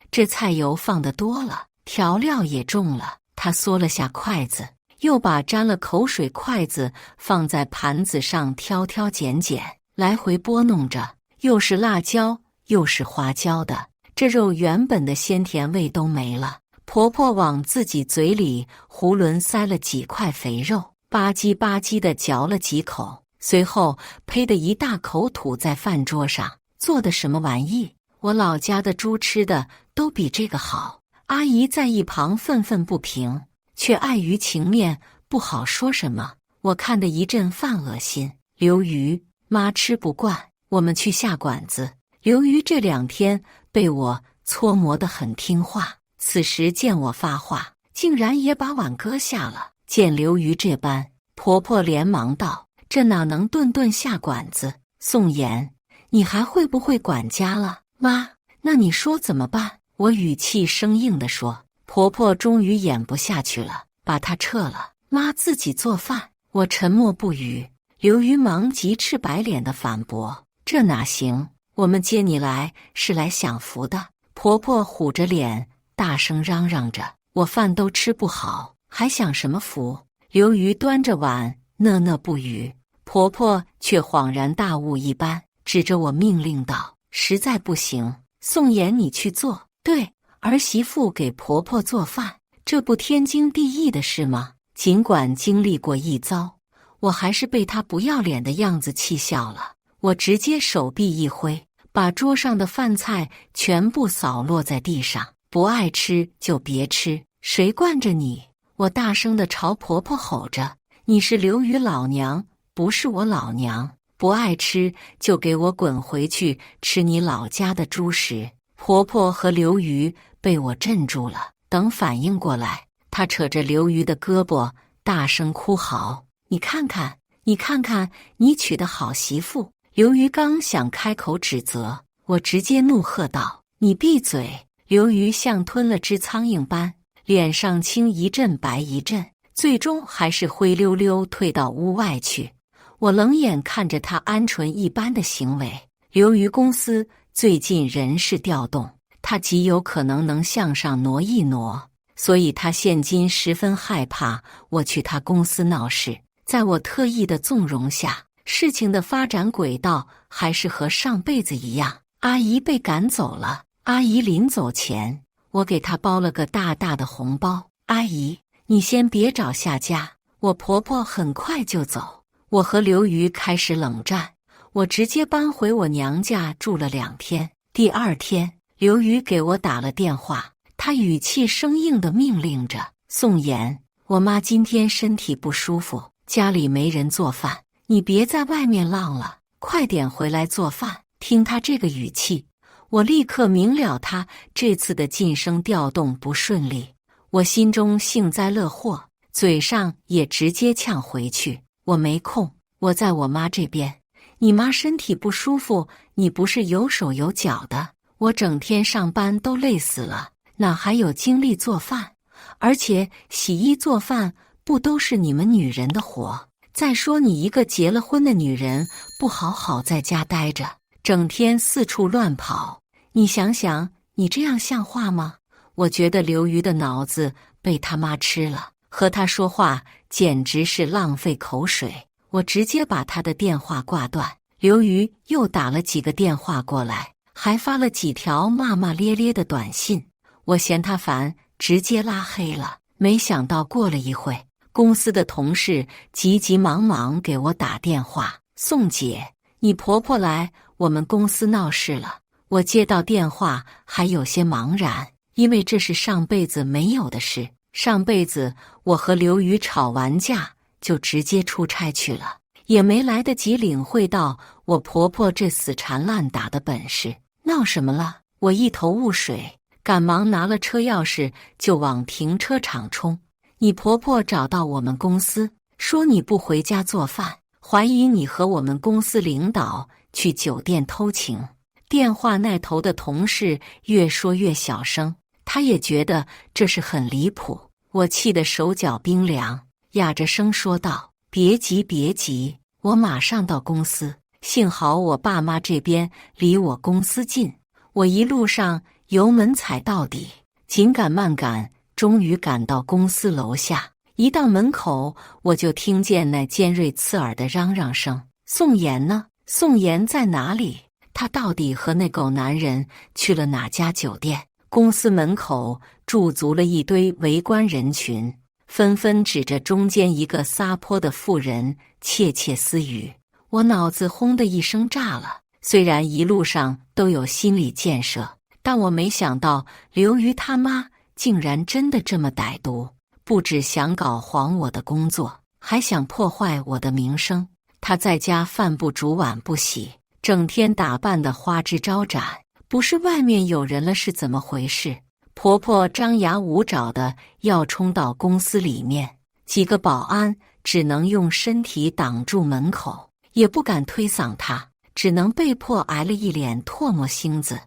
这菜油放得多了，调料也重了。她缩了下筷子，又把沾了口水筷子放在盘子上挑挑拣拣，来回拨弄着，又是辣椒又是花椒的，这肉原本的鲜甜味都没了。婆婆往自己嘴里囫囵塞了几块肥肉，吧唧吧唧地嚼了几口，随后呸的一大口吐在饭桌上。做的什么玩意？我老家的猪吃的都比这个好。阿姨在一旁愤愤不平，却碍于情面不好说什么。我看得一阵犯恶心。刘瑜，妈吃不惯，我们去下馆子。刘瑜这2天被我搓磨得很听话，此时见我发话，竟然也把碗搁下了。见刘瑜这般，婆婆连忙道：“这哪能顿顿下馆子？宋妍，你还会不会管家了？”妈，那你说怎么办？我语气生硬地说。婆婆终于演不下去了，把她撤了，妈自己做饭。我沉默不语。刘瑜忙急赤白脸地反驳：“这哪行？我们接你来是来享福的。”婆婆虎着脸大声嚷嚷着：“我饭都吃不好，还享什么福？”刘瑜端着碗讷讷不语，婆婆却恍然大悟一般，指着我命令道：“实在不行，宋妍你去做。”对，儿媳妇给婆婆做饭，这不天经地义的事吗？尽管经历过一遭，我还是被她不要脸的样子气笑了。我直接手臂一挥，把桌上的饭菜全部扫落在地上。不爱吃就别吃，谁惯着你？我大声地朝婆婆吼着：“你是刘瑜老娘，不是我老娘！不爱吃就给我滚回去吃你老家的猪食！”婆婆和刘瑜被我镇住了，等反应过来，她扯着刘瑜的胳膊，大声哭嚎：“你看看，你看看，你娶的好媳妇！”刘瑜刚想开口指责，我直接怒喝道：“你闭嘴！”刘瑜像吞了只苍蝇般，脸上青一阵白一阵，最终还是灰溜溜退到屋外去。我冷眼看着他鹌鹑一般的行为。刘瑜公司最近人事调动，他极有可能能向上挪一挪，所以他现今十分害怕我去他公司闹事。在我特意的纵容下，事情的发展轨道还是和上辈子一样。阿姨被赶走了，阿姨临走前，我给她包了个大大的红包。阿姨，你先别找下家，我婆婆很快就走。我和刘瑜开始冷战，我直接搬回我娘家住了2天。第2天，刘瑜给我打了电话，他语气生硬地命令着：“宋妍，我妈今天身体不舒服，家里没人做饭，你别在外面浪了，快点回来做饭。”听他这个语气，我立刻明了他这次的晋升调动不顺利。我心中幸灾乐祸，嘴上也直接呛回去：“我没空，我在我妈这边。你妈身体不舒服，你不是有手有脚的？我整天上班都累死了，哪还有精力做饭？而且洗衣做饭不都是你们女人的活？再说你一个结了婚的女人，不好好在家待着，整天四处乱跑，你想想，你这样像话吗？”我觉得刘瑜的脑子被他妈吃了，和他说话简直是浪费口水。我直接把他的电话挂断。刘瑜又打了几个电话过来，还发了几条骂骂咧咧的短信。我嫌他烦，直接拉黑了。没想到过了一会，公司的同事急急忙忙给我打电话：“宋姐，你婆婆来我们公司闹事了。”我接到电话还有些茫然，因为这是上辈子没有的事。上辈子我和刘瑜吵完架就直接出差去了，也没来得及领会到我婆婆这死缠烂打的本事。闹什么了？我一头雾水，赶忙拿了车钥匙就往停车场冲。你婆婆找到我们公司，说你不回家做饭，怀疑你和我们公司领导去酒店偷情。电话那头的同事越说越小声，他也觉得这是很离谱。我气得手脚冰凉，哑着声说道：“别急别急，我马上到公司。幸好我爸妈这边离我公司近，我一路上油门踩到底，紧赶慢赶，终于赶到公司楼下。一到门口，我就听见那尖锐刺耳的嚷嚷声：宋妍呢？宋妍在哪里？他到底和那狗男人去了哪家酒店？”公司门口驻足了一堆围观人群，纷纷指着中间一个撒泼的妇人窃窃私语。我脑子轰的一声炸了。虽然一路上都有心理建设，但我没想到刘瑜他妈竟然真的这么歹毒，不只想搞黄我的工作，还想破坏我的名声。他在家饭不煮碗不洗，整天打扮得花枝招展，不是外面有人了是怎么回事？婆婆张牙舞爪的要冲到公司里面，几个保安只能用身体挡住门口，也不敢推搡她，只能被迫挨了一脸唾沫星子。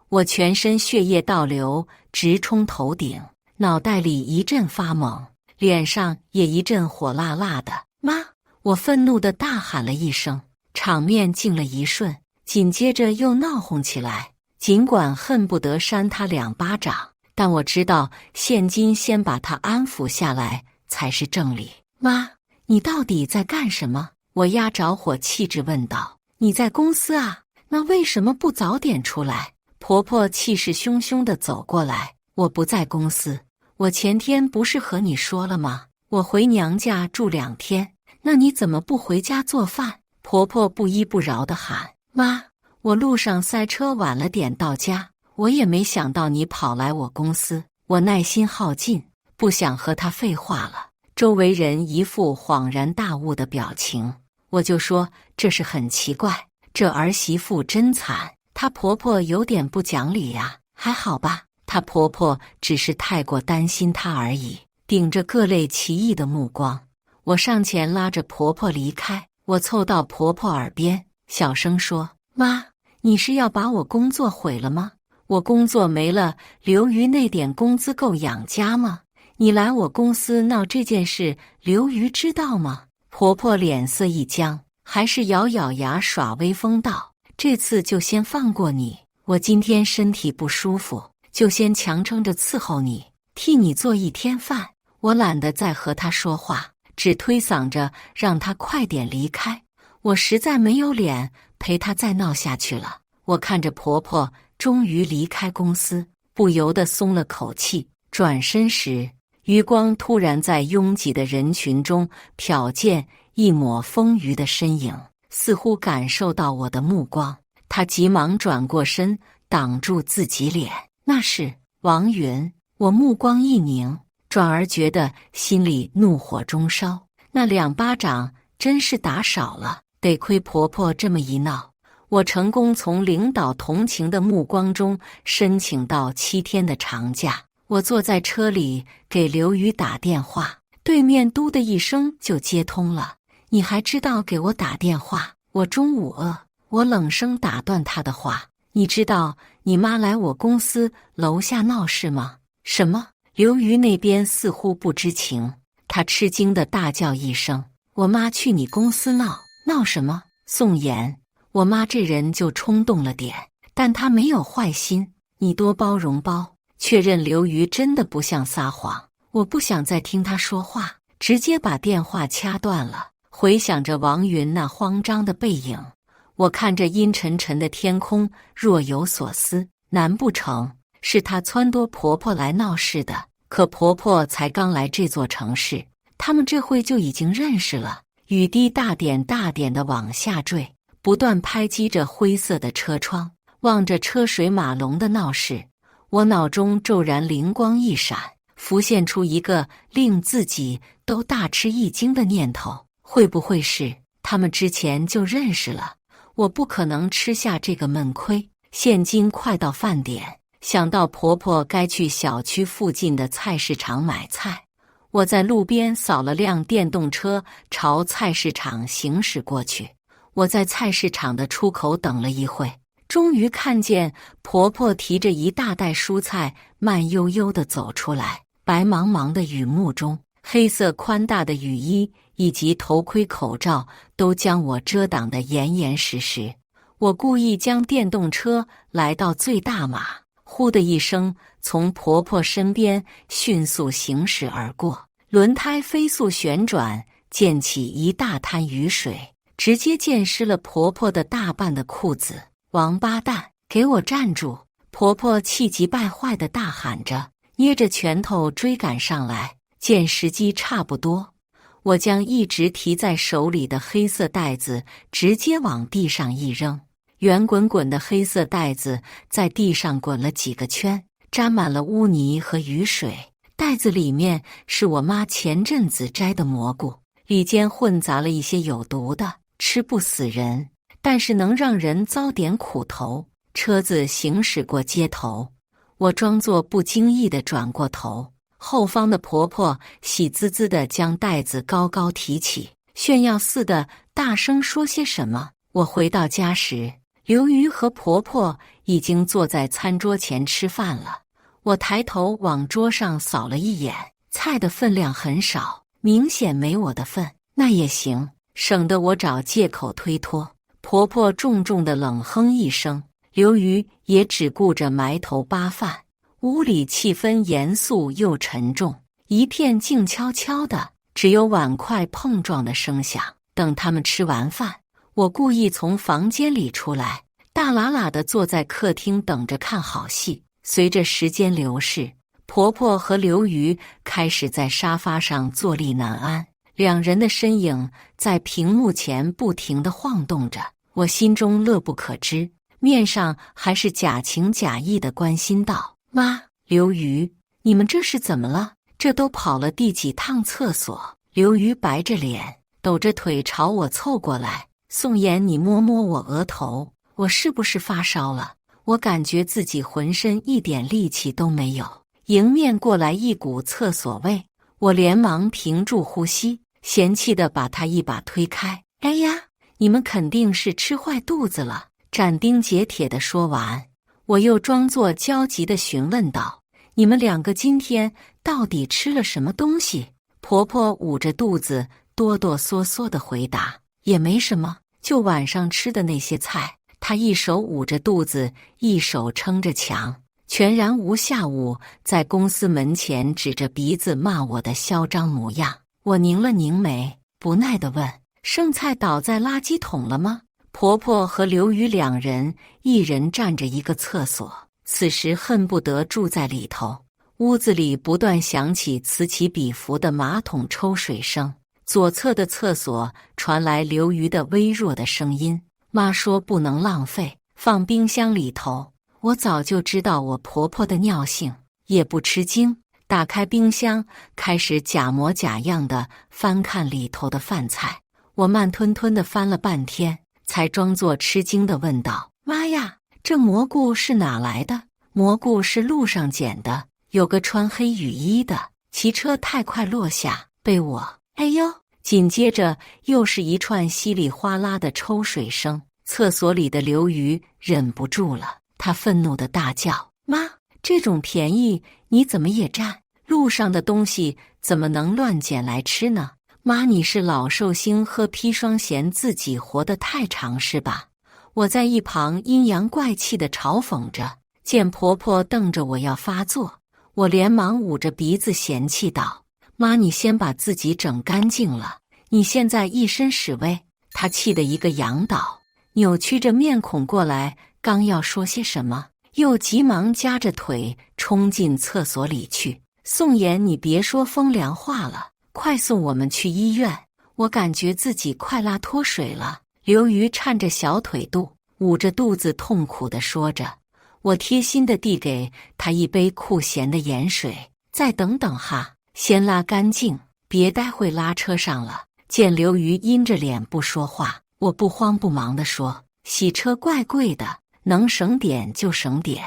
我全身血液倒流，直冲头顶，脑袋里一阵发懵，脸上也一阵火辣辣的。妈！我愤怒地大喊了一声，场面静了一瞬，紧接着又闹哄起来。尽管恨不得扇他2巴掌，但我知道现今先把他安抚下来才是正理。妈，你到底在干什么？我压着火气质问道。你在公司啊？那为什么不早点出来？婆婆气势汹汹地走过来。我不在公司，我前天不是和你说了吗？我回娘家住2天。那你怎么不回家做饭？婆婆不依不饶地喊。妈，我路上塞车晚了点到家，我也没想到你跑来我公司。我耐心耗尽，不想和他废话了。周围人一副恍然大悟的表情，我就说这是很奇怪，这儿媳妇真惨，她婆婆有点不讲理呀。还好吧，她婆婆只是太过担心她而已。顶着各类奇异的目光，我上前拉着婆婆离开。我凑到婆婆耳边小声说：妈，你是要把我工作毁了吗？我工作没了，刘瑜那点工资够养家吗？你来我公司闹这件事，刘瑜知道吗？婆婆脸色一僵，还是咬咬牙耍威风道：这次就先放过你，我今天身体不舒服，就先强撑着伺候你，替你做1天饭。我懒得再和她说话，只推搡着让她快点离开。我实在没有脸陪她再闹下去了。我看着婆婆终于离开公司，不由得松了口气。转身时，余光突然在拥挤的人群中瞟见一抹丰腴的身影，似乎感受到我的目光，她急忙转过身挡住自己脸。那是王云。我目光一凝，转而觉得心里怒火中烧。那2巴掌真是打少了，得亏婆婆这么一闹，我成功从领导同情的目光中申请到7天的长假。我坐在车里给刘瑜打电话，对面嘟的一声就接通了。你还知道给我打电话？我中午饿。我冷声打断他的话。你知道你妈来我公司楼下闹事吗？什么？刘瑜那边似乎不知情，他吃惊地大叫一声：我妈去你公司闹？闹什么？宋妍，我妈这人就冲动了点，但她没有坏心，你多包容包。确认刘瑜真的不像撒谎。我不想再听他说话，直接把电话掐断了。回想着王云那慌张的背影，我看着阴沉沉的天空，若有所思。难不成是她撺掇婆婆来闹事的？可婆婆才刚来这座城市，他们这会就已经认识了。雨滴大点大点地往下坠，不断拍击着灰色的车窗。望着车水马龙的闹市，我脑中骤然灵光一闪，浮现出一个令自己都大吃一惊的念头：会不会是他们之前就认识了？我不可能吃下这个闷亏。现今快到饭点，想到婆婆该去小区附近的菜市场买菜，我在路边扫了辆电动车，朝菜市场行驶过去。我在菜市场的出口等了一会，终于看见婆婆提着一大袋蔬菜，慢悠悠地走出来。白茫茫的雨幕中，黑色宽大的雨衣以及头盔口罩都将我遮挡得严严实实。我故意将电动车来到最大码，呼的一声从婆婆身边迅速行驶而过，轮胎飞速旋转，溅起一大滩雨水，直接溅湿了婆婆的大半的裤子。王八蛋，给我站住！婆婆气急败坏地大喊着，捏着拳头追赶上来。见时机差不多，我将一直提在手里的黑色袋子直接往地上一扔，圆滚滚的黑色袋子在地上滚了几个圈，沾满了污泥和雨水。袋子里面是我妈前阵子摘的蘑菇，里间混杂了一些有毒的，吃不死人，但是能让人遭点苦头。车子行驶过街头，我装作不经意地转过头，后方的婆婆喜滋滋地将袋子高高提起，炫耀似的大声说些什么。我回到家时，刘瑜和婆婆已经坐在餐桌前吃饭了。我抬头往桌上扫了一眼，菜的分量很少，明显没我的份。那也行，省得我找借口推脱。婆婆重重地冷哼一声，刘瑜也只顾着埋头扒饭。屋里气氛严肃又沉重，一片静悄悄的，只有碗筷碰撞的声响。等他们吃完饭，我故意从房间里出来，大喇喇地坐在客厅等着看好戏。随着时间流逝，婆婆和刘瑜开始在沙发上坐立难安，两人的身影在屏幕前不停地晃动着。我心中乐不可支，面上还是假情假意地关心道：妈，刘瑜，你们这是怎么了？这都跑了第几趟厕所？刘瑜白着脸，抖着腿朝我凑过来。宋妍，你摸摸我额头，我是不是发烧了？我感觉自己浑身一点力气都没有，迎面过来一股厕所味，我连忙屏住呼吸，嫌弃地把他一把推开。哎呀，你们肯定是吃坏肚子了。斩钉截铁地说完，我又装作焦急地询问道：你们两个今天到底吃了什么东西？婆婆捂着肚子哆哆嗦嗦地回答：也没什么，就晚上吃的那些菜。她一手捂着肚子，一手撑着墙，全然无下午在公司门前指着鼻子骂我的嚣张模样。我拧了拧眉，不耐地问：剩菜倒在垃圾桶了吗？婆婆和刘瑜两人一人占着一个厕所，此时恨不得住在里头。屋子里不断响起此起彼伏的马桶抽水声，左侧的厕所传来刘瑜的微弱的声音：妈说不能浪费，放冰箱里头。我早就知道我婆婆的尿性，也不吃惊，打开冰箱，开始假模假样的翻看里头的饭菜。我慢吞吞地翻了半天，才装作吃惊地问道：妈呀，这蘑菇是哪来的？蘑菇是路上捡的，有个穿黑雨衣的骑车太快落下，被我……哎呦！紧接着又是一串稀里哗啦的抽水声。厕所里的刘瑜忍不住了，他愤怒地大叫：“妈，这种便宜你怎么也占？路上的东西怎么能乱捡来吃呢？妈，你是老寿星喝砒霜嫌自己活得太长是吧？”我在一旁阴阳怪气地嘲讽着，见婆婆瞪着我要发作，我连忙捂着鼻子嫌弃道：“妈，你先把自己整干净了，你现在一身屎味。”她气得一个仰倒，扭曲着面孔过来，刚要说些什么，又急忙夹着腿冲进厕所里去。宋妍，你别说风凉话了，快送我们去医院，我感觉自己快拉脱水了。刘瑜颤着小腿肚，捂着肚子痛苦地说着。我贴心地递给他一杯酷咸的盐水，再等等哈，先拉干净，别待会拉车上了。见刘瑜阴着脸不说话，我不慌不忙地说：“洗车怪贵的，能省点就省点，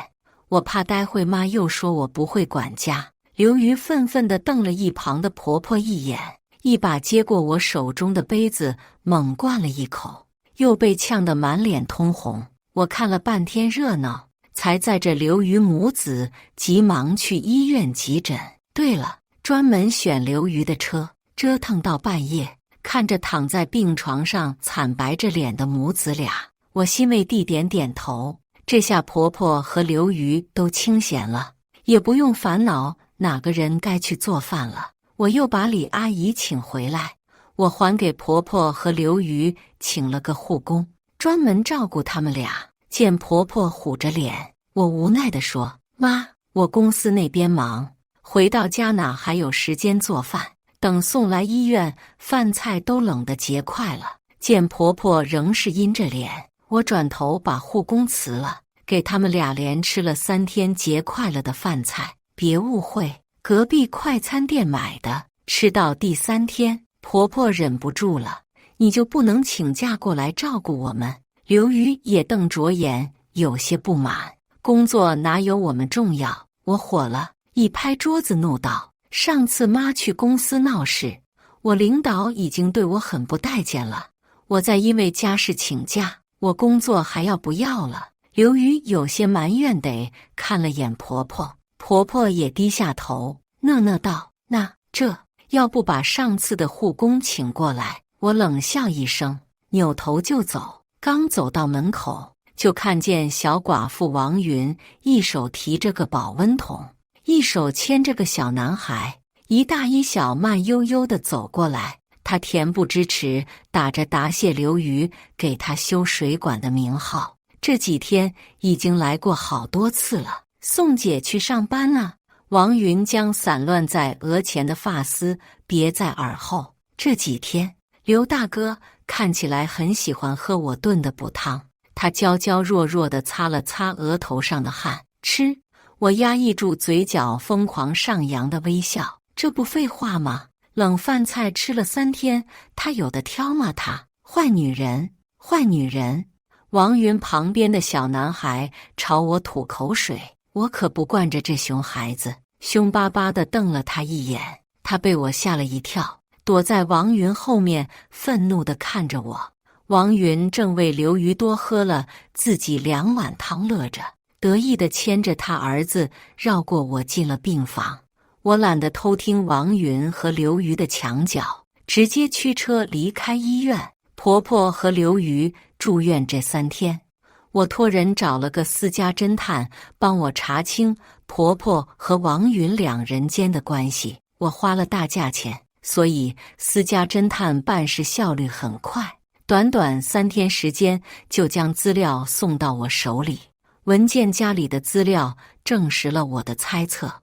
我怕待会妈又说我不会管家。”刘瑜愤愤地瞪了一旁的婆婆一眼，一把接过我手中的杯子，猛灌了一口，又被呛得满脸通红。我看了半天热闹，才载着刘瑜母子急忙去医院急诊。对了，专门选刘瑜的车，折腾到半夜，看着躺在病床上惨白着脸的母子俩，我欣慰地点点头。这下婆婆和刘瑜都清闲了，也不用烦恼哪个人该去做饭了。我又把李阿姨请回来，我还给婆婆和刘瑜请了个护工，专门照顾他们俩。见婆婆虎着脸，我无奈地说：“妈，我公司那边忙，回到家哪还有时间做饭，等送来医院，饭菜都冷得结块了。”见婆婆仍是阴着脸，我转头把护工辞了，给他们俩连吃了3天结块了的饭菜。别误会，隔壁快餐店买的。吃到第3天，婆婆忍不住了：“你就不能请假过来照顾我们？”刘瑜也瞪着眼，有些不满：“工作哪有我们重要？”我火了，一拍桌子怒道：“上次妈去公司闹事，我领导已经对我很不待见了，我再因为家事请假，我工作还要不要了？”刘瑜有些埋怨地看了眼婆婆，婆婆也低下头，讷讷道：“那这要不把上次的护工请过来？”我冷笑一声，扭头就走。刚走到门口，就看见小寡妇王云一手提着个保温桶，一手牵着个小男孩，一大一小慢悠悠地走过来。他恬不知耻，打着答谢刘瑜给他修水管的名号，这几天已经来过好多次了。宋姐去上班呢。王云将散乱在额前的发丝别在耳后。这几天，刘大哥看起来很喜欢喝我炖的补汤。他娇娇弱弱地擦了擦额头上的汗，吃。我压抑住嘴角疯狂上扬的微笑。这不废话吗？冷饭菜吃了3天，他有的挑吗？他坏女人，坏女人！王云旁边的小男孩朝我吐口水，我可不惯着这熊孩子，凶巴巴地瞪了他一眼。他被我吓了一跳，躲在王云后面，愤怒地看着我。王云正为刘瑜多喝了自己2碗汤乐着，得意地牵着他儿子绕过我进了病房。我懒得偷听王云和刘瑜的墙角，直接驱车离开医院。婆婆和刘瑜住院这3天，我托人找了个私家侦探帮我查清婆婆和王云2人间的关系。我花了大价钱，所以私家侦探办事效率很快，短短3天时间就将资料送到我手里。文件夹里的资料证实了我的猜测。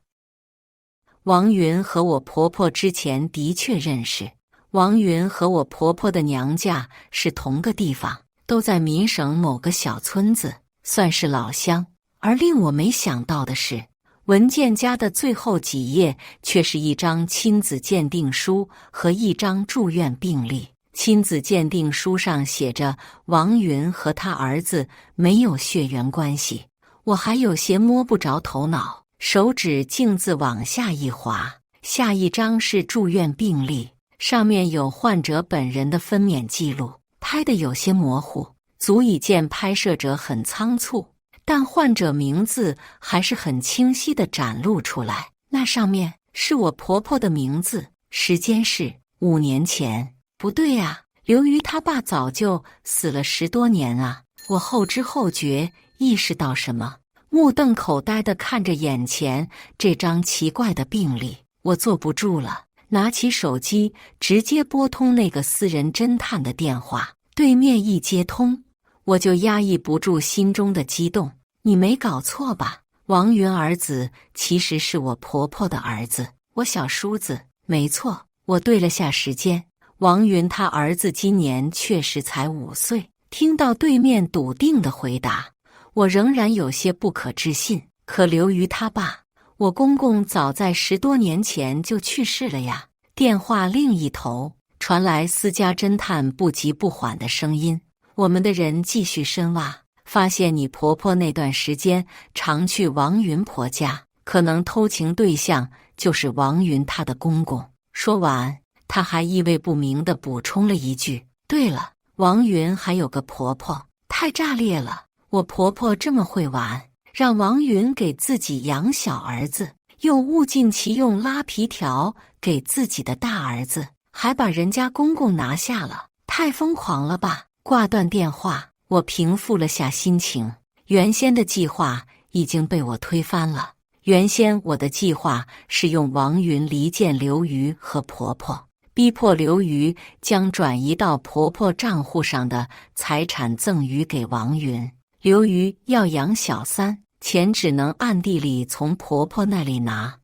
王云和我婆婆之前的确认识，王云和我婆婆的娘家是同个地方，都在闽省某个小村子，算是老乡。而令我没想到的是，文件夹的最后几页却是一张亲子鉴定书和一张住院病历。亲子鉴定书上写着王云和他儿子没有血缘关系，我还有些摸不着头脑，手指径自往下一滑，下一张是住院病历，上面有患者本人的分娩记录，拍得有些模糊，足以见拍摄者很仓促，但患者名字还是很清晰地展露出来。那上面是我婆婆的名字，时间是5年前。不对啊，刘瑜他爸早就死了10多年啊！我后知后觉，意识到什么，目瞪口呆地看着眼前这张奇怪的病历，我坐不住了，拿起手机直接拨通那个私人侦探的电话。对面一接通，我就压抑不住心中的激动。你没搞错吧？王云儿子其实是我婆婆的儿子，我小叔子。没错，我对了下时间，王云他儿子今年确实才5岁。听到对面笃定的回答，我仍然有些不可置信。可刘瑜他爸，我公公早在10多年前就去世了呀。电话另一头传来私家侦探不急不缓的声音：我们的人继续深挖，发现你婆婆那段时间常去王云婆家，可能偷情对象就是王云她的公公。说完，他还意味不明地补充了一句：对了，王云还有个婆婆。太炸裂了，我婆婆这么会玩，让王云给自己养小儿子，又物尽其用拉皮条给自己的大儿子，还把人家公公拿下了，太疯狂了吧！挂断电话，我平复了下心情，原先的计划已经被我推翻了。原先我的计划是用王云离间刘瑜和婆婆，逼迫刘瑜将转移到婆婆账户上的财产赠予给王云。刘瑜要养小三，钱只能暗地里从婆婆那里拿，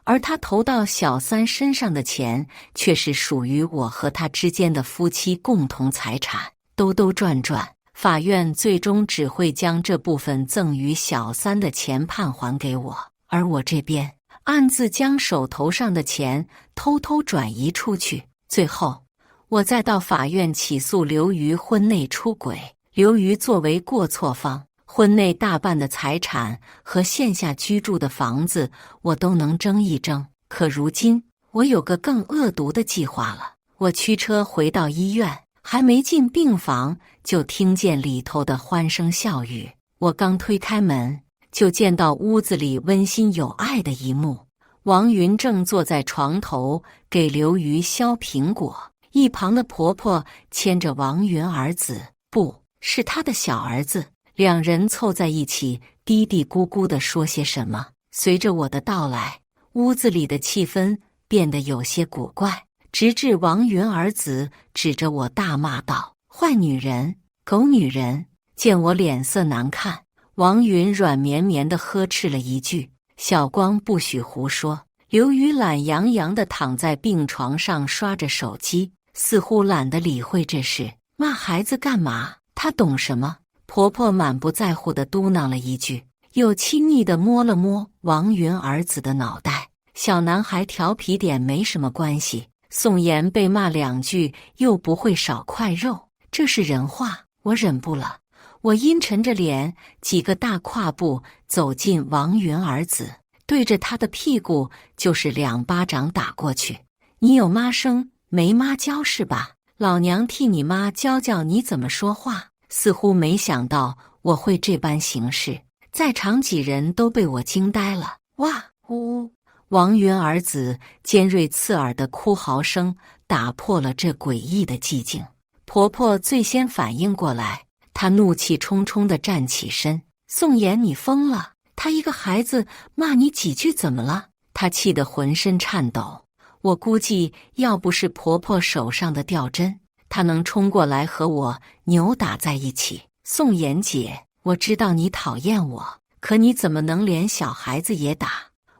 而她投到小三身上的钱却是属于我和她之间的夫妻共同财产。兜兜转转，法院最终只会将这部分赠予小三的钱判还给我，而我这边暗自将手头上的钱偷偷转移出去。最后，我再到法院起诉刘瑜婚内出轨。刘瑜作为过错方，婚内大半的财产和线下居住的房子我都能争一争。可如今，我有个更恶毒的计划了。我驱车回到医院，还没进病房，就听见里头的欢声笑语。我刚推开门，就见到屋子里温馨有爱的一幕。王云正坐在床头给刘瑜削苹果，一旁的婆婆牵着王云儿子，不是她的小儿子，两人凑在一起嘀嘀咕咕地说些什么。随着我的到来，屋子里的气氛变得有些古怪，直至王云儿子指着我大骂道：坏女人，狗女人！见我脸色难看，王云软绵绵地呵斥了一句：小光不许胡说。刘瑜懒洋洋地躺在病床上刷着手机，似乎懒得理会这事。骂孩子干嘛？他懂什么？婆婆满不在乎地嘟囔了一句，又亲昵地摸了摸王云儿子的脑袋。小男孩调皮点没什么关系，宋妍被骂2句又不会少块肉，这是人话。我忍不了，我阴沉着脸，几个大跨步走进王云儿子，对着他的屁股就是2巴掌打过去。你有妈生没妈教是吧？老娘替你妈教教你怎么说话。似乎没想到我会这般行事，在场几人都被我惊呆了。哇呜！王云儿子尖锐刺耳的哭嚎声打破了这诡异的寂静。婆婆最先反应过来，她怒气冲冲地站起身：宋妍，你疯了！他一个孩子骂你几句怎么了？她气得浑身颤抖。我估计要不是婆婆手上的吊针，她能冲过来和我扭打在一起。宋妍姐，我知道你讨厌我，可你怎么能连小孩子也打？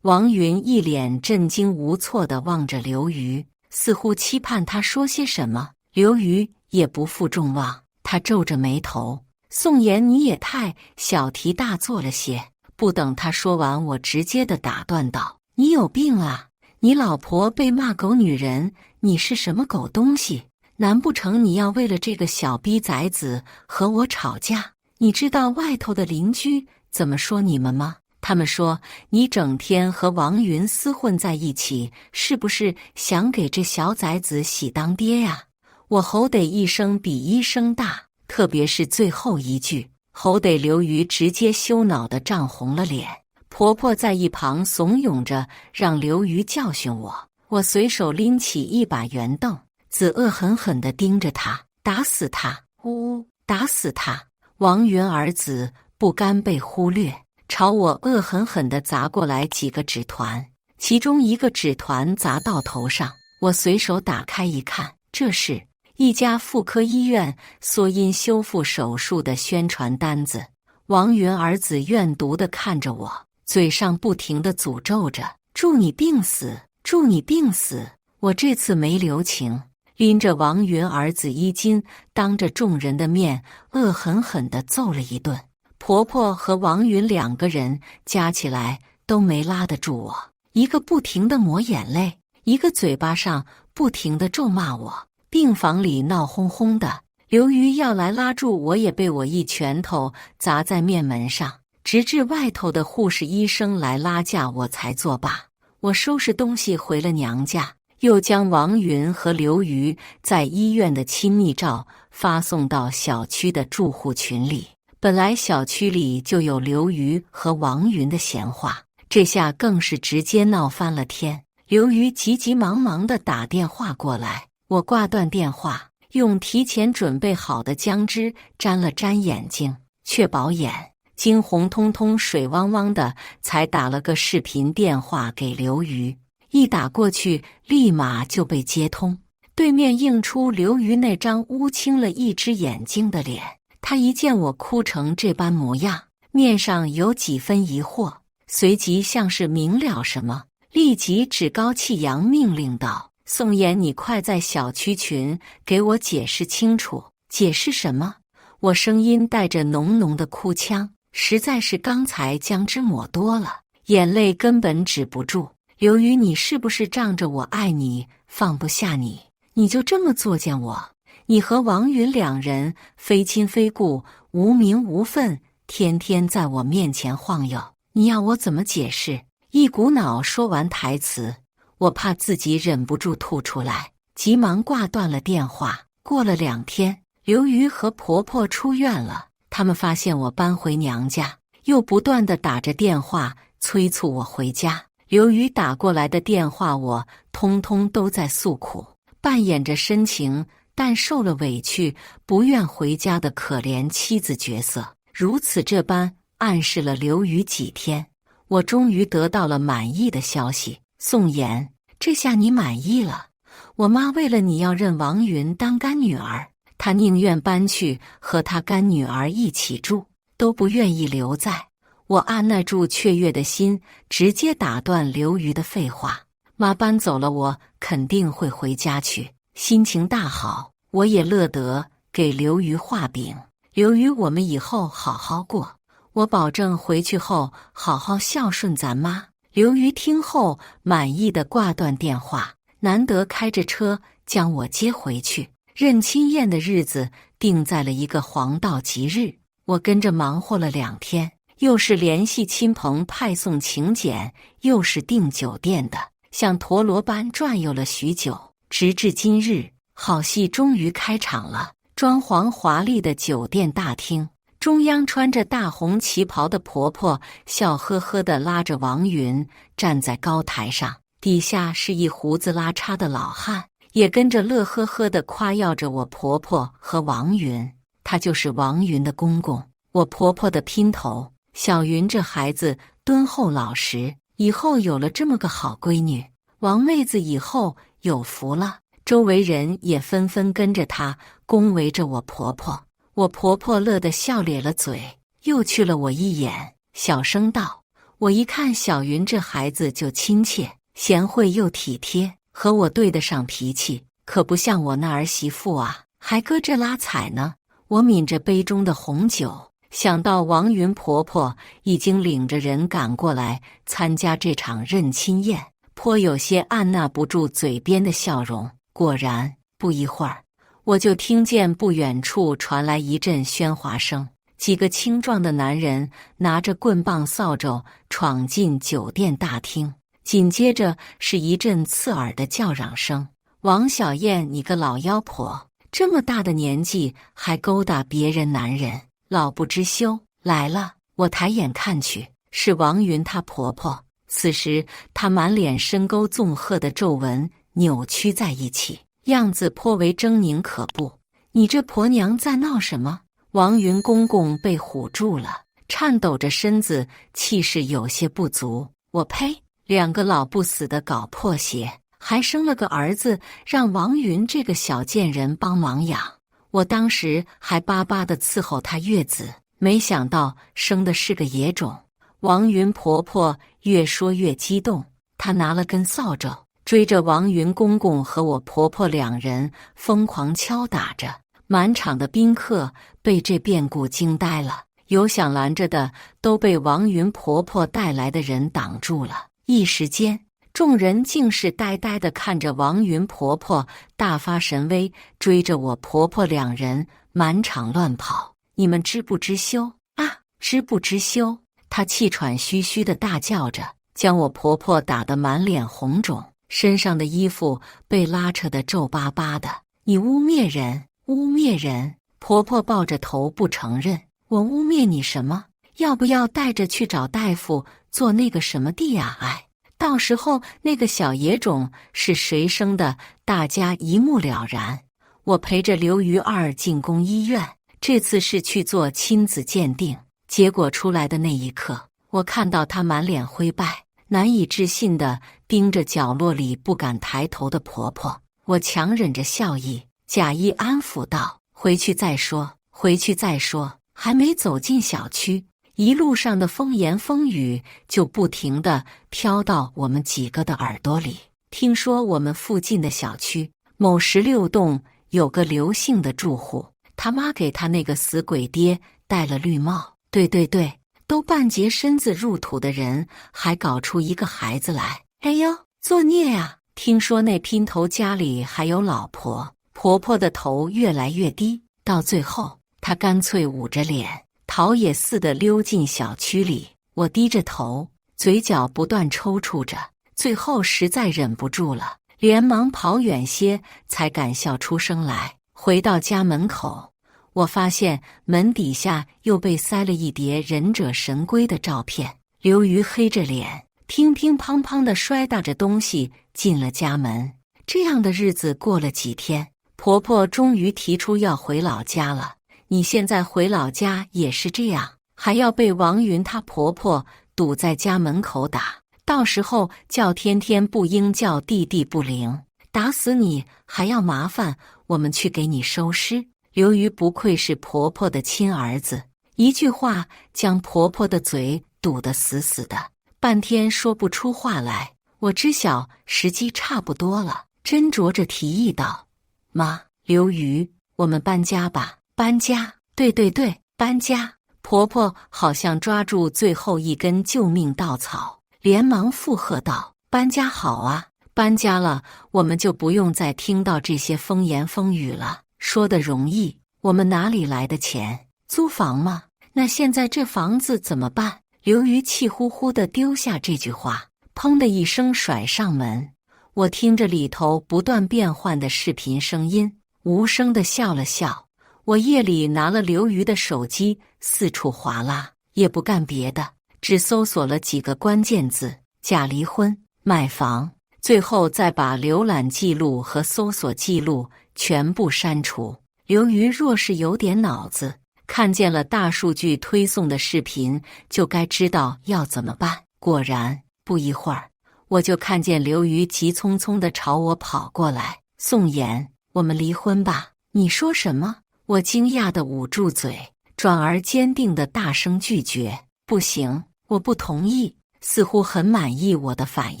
王云一脸震惊无措地望着刘瑜，似乎期盼他说些什么。刘瑜也不负众望，他皱着眉头：宋妍，你也太小题大做了些。不等他说完，我直接地打断道：你有病啊！你老婆被骂狗女人，你是什么狗东西？难不成你要为了这个小逼崽子和我吵架？你知道外头的邻居怎么说你们吗？他们说你整天和王云厮混在一起，是不是想给这小崽子喜当爹呀？我吼得一声比一声大，特别是最后一句，吼得刘瑜直接羞恼地涨红了脸。婆婆在一旁怂恿着让刘瑜教训我，我随手拎起一把圆凳子，恶狠狠地盯着他，打死他！呜，打死他！王云儿子不甘被忽略，朝我恶狠狠地砸过来几个纸团，其中一个纸团砸到头上，我随手打开一看，这是一家妇科医院缩阴修复手术的宣传单子。王云儿子怨毒地看着我，嘴上不停地诅咒着：“祝你病死，祝你病死！”我这次没留情，拎着王云儿子衣襟，当着众人的面恶狠狠地揍了一顿。婆婆和王云两个人加起来都没拉得住我，一个不停地抹眼泪，一个嘴巴上不停地咒骂我。病房里闹哄哄的，刘瑜要来拉住我，也被我一拳头砸在面门上，直至外头的护士医生来拉架，我才作罢。我收拾东西回了娘家，又将王云和刘瑜在医院的亲密照发送到小区的住户群里。本来小区里就有刘瑜和王云的闲话，这下更是直接闹翻了天。刘瑜急急忙忙地打电话过来，我挂断电话，用提前准备好的姜汁沾了沾眼睛，确保眼睛红彤彤水汪汪的，才打了个视频电话给刘瑜。一打过去立马就被接通，对面映出刘瑜那张乌青了一只眼睛的脸。他一见我哭成这般模样，面上有几分疑惑，随即像是明了什么，立即趾高气扬命令道：“宋妍，你快在小区群给我解释清楚。”解释什么？我声音带着浓浓的哭腔，实在是刚才姜汁抹多了，眼泪根本止不住。刘瑜，你是不是仗着我爱你，放不下你，你就这么作践我？你和王云两人非亲非故，无名无分，天天在我面前晃悠，你要我怎么解释？一股脑说完台词，我怕自己忍不住吐出来，急忙挂断了电话。过了2天，刘瑜和婆婆出院了，他们发现我搬回娘家，又不断地打着电话催促我回家。刘瑜打过来的电话，我通通都在诉苦，扮演着深情但受了委屈不愿回家的可怜妻子角色，如此这般暗示了刘瑜几天。我终于得到了满意的消息：宋妍，这下你满意了。我妈为了你要认王云当干女儿，她宁愿搬去和她干女儿一起住，都不愿意留在。我按捺住雀跃的心，直接打断刘瑜的废话：妈搬走了，我肯定会回家去。心情大好，我也乐得给刘瑜画饼。刘瑜，我们以后好好过，我保证回去后好好孝顺咱妈。刘瑜听后满意的挂断电话，难得开着车将我接回去。认亲宴的日子定在了一个黄道吉日，我跟着忙活了2天，又是联系亲朋派送请柬，又是订酒店的，像陀螺般转悠了许久。直至今日，好戏终于开场了。装潢华丽的酒店大厅，中央穿着大红旗袍的婆婆笑呵呵地拉着王云站在高台上，底下是一胡子拉碴的老汉，也跟着乐呵呵地夸耀着我婆婆和王云。他就是王云的公公，我婆婆的姘头。小云这孩子敦厚老实，以后有了这么个好闺女，王妹子以后有福了。周围人也纷纷跟着她恭维着我婆婆。我婆婆乐得笑咧了嘴，又去了我一眼，小声道：“我一看小云这孩子就亲切、贤惠又体贴，和我对得上脾气，可不像我那儿媳妇啊，还搁这拉踩呢。”我抿着杯中的红酒，想到王云婆婆已经领着人赶过来参加这场认亲宴，颇有些按捺不住嘴边的笑容。果然，不一会儿，我就听见不远处传来一阵喧哗声，几个青壮的男人拿着棍棒扫帚闯进酒店大厅，紧接着是一阵刺耳的叫嚷声：“王小燕，你个老妖婆，这么大的年纪还勾搭别人男人，老不知羞！”来了，我抬眼看去，是王云她婆婆。此时她满脸深沟纵横的皱纹扭曲在一起，样子颇为狰狞可怖。你这婆娘在闹什么？王云公公被唬住了，颤抖着身子，气势有些不足。我呸！2个老不死的搞破鞋，还生了个儿子，让王云这个小贱人帮忙养。我当时还巴巴地伺候她月子，没想到生的是个野种。王云婆婆越说越激动，她拿了根扫帚，追着王云公公和我婆婆2人疯狂敲打着。满场的宾客被这变故惊呆了，有想拦着的都被王云婆婆带来的人挡住了。一时间，众人竟是呆呆地看着王云婆婆大发神威，追着我婆婆2人满场乱跑。你们知不知羞啊？知不知羞？她气喘吁吁地大叫着，将我婆婆打得满脸红肿，身上的衣服被拉扯得皱巴巴的。你污蔑人！污蔑人！婆婆抱着头不承认。我污蔑你什么？要不要带着去找大夫做那个什么地呀？哎，到时候那个小野种是谁生的，大家一目了然。我陪着刘鱼儿进宫医院，这次是去做亲子鉴定。结果出来的那一刻，我看到她满脸灰败，难以置信地盯着角落里不敢抬头的婆婆。我强忍着笑意，假意安抚道：“回去再说，回去再说。”还没走进小区，一路上的风言风语就不停地飘到我们几个的耳朵里。听说我们附近的小区某16栋有个刘姓的住户，他妈给他那个死鬼爹戴了绿帽。对对对，都半截身子入土的人，还搞出一个孩子来。哎呦，作孽呀！听说那姘头家里还有老婆，婆婆的头越来越低，到最后她干脆捂着脸，逃也似的溜进小区里。我低着头，嘴角不断抽搐着，最后实在忍不住了，连忙跑远些，才敢笑出声来。回到家门口，我发现门底下又被塞了一叠忍者神龟的照片。刘瑜黑着脸，乒乒乓乓地摔打着东西进了家门。这样的日子过了几天，婆婆终于提出要回老家了。你现在回老家也是这样，还要被王云她婆婆堵在家门口打，到时候叫天天不应，叫地地不灵，打死你还要麻烦我们去给你收尸。刘瑜不愧是婆婆的亲儿子，一句话将婆婆的嘴堵得死死的，半天说不出话来。我知晓时机差不多了，斟酌着提议道：“妈，刘瑜，我们搬家吧。”搬家？对对对，搬家！婆婆好像抓住最后一根救命稻草，连忙附和道：“搬家好啊，搬家了，我们就不用再听到这些风言风语了。说的容易，我们哪里来的钱？租房吗？那现在这房子怎么办？”刘瑜气呼呼地丢下这句话，砰的一声甩上门。我听着里头不断变换的视频声音，无声地笑了笑。我夜里拿了刘瑜的手机，四处划拉，也不干别的，只搜索了几个关键字：假离婚、买房，最后再把浏览记录和搜索记录全部删除。刘瑜若是有点脑子，看见了大数据推送的视频，就该知道要怎么办。果然，不一会儿，我就看见刘瑜急匆匆地朝我跑过来：“宋妍，我们离婚吧。”你说什么？我惊讶地捂住嘴，转而坚定地大声拒绝：“不行，我不同意。”似乎很满意我的反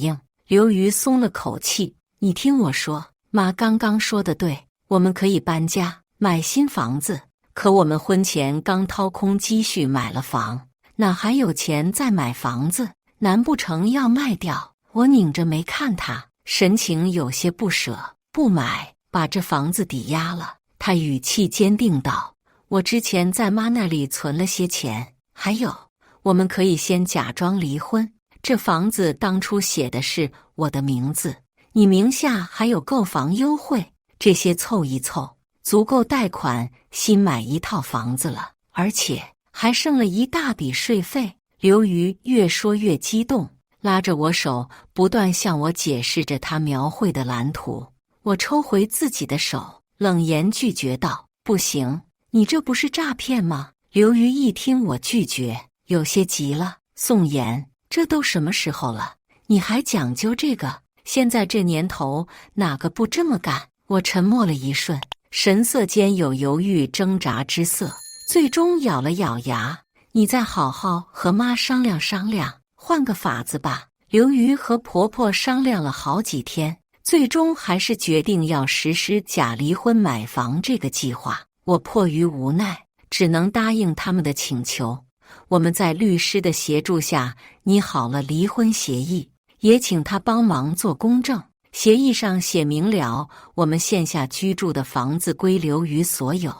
应，刘瑜松了口气：“你听我说，妈刚刚说的对，我们可以搬家，买新房子。可我们婚前刚掏空积蓄买了房，哪还有钱再买房子？难不成要卖掉？”我拧着眉看他，神情有些不舍：“不买，把这房子抵押了。”他语气坚定道：“我之前在妈那里存了些钱，还有，我们可以先假装离婚。这房子当初写的是我的名字，你名下还有购房优惠，这些凑一凑，足够贷款新买一套房子了，而且还剩了一大笔税费。刘瑜越说越激动，拉着我手，不断向我解释着他描绘的蓝图。我抽回自己的手，冷言拒绝道：“不行，你这不是诈骗吗？”刘瑜一听我拒绝，有些急了：“宋妍，这都什么时候了，你还讲究这个？现在这年头，哪个不这么干？”我沉默了一瞬，神色间有犹豫挣扎之色，最终咬了咬牙：“你再好好和妈商量商量，换个法子吧。”刘瑜和婆婆商量了好几天，最终还是决定要实施假离婚买房这个计划。我迫于无奈，只能答应他们的请求。我们在律师的协助下拟好了离婚协议，也请他帮忙做公证。协议上写明了，我们线下居住的房子归刘瑜所有，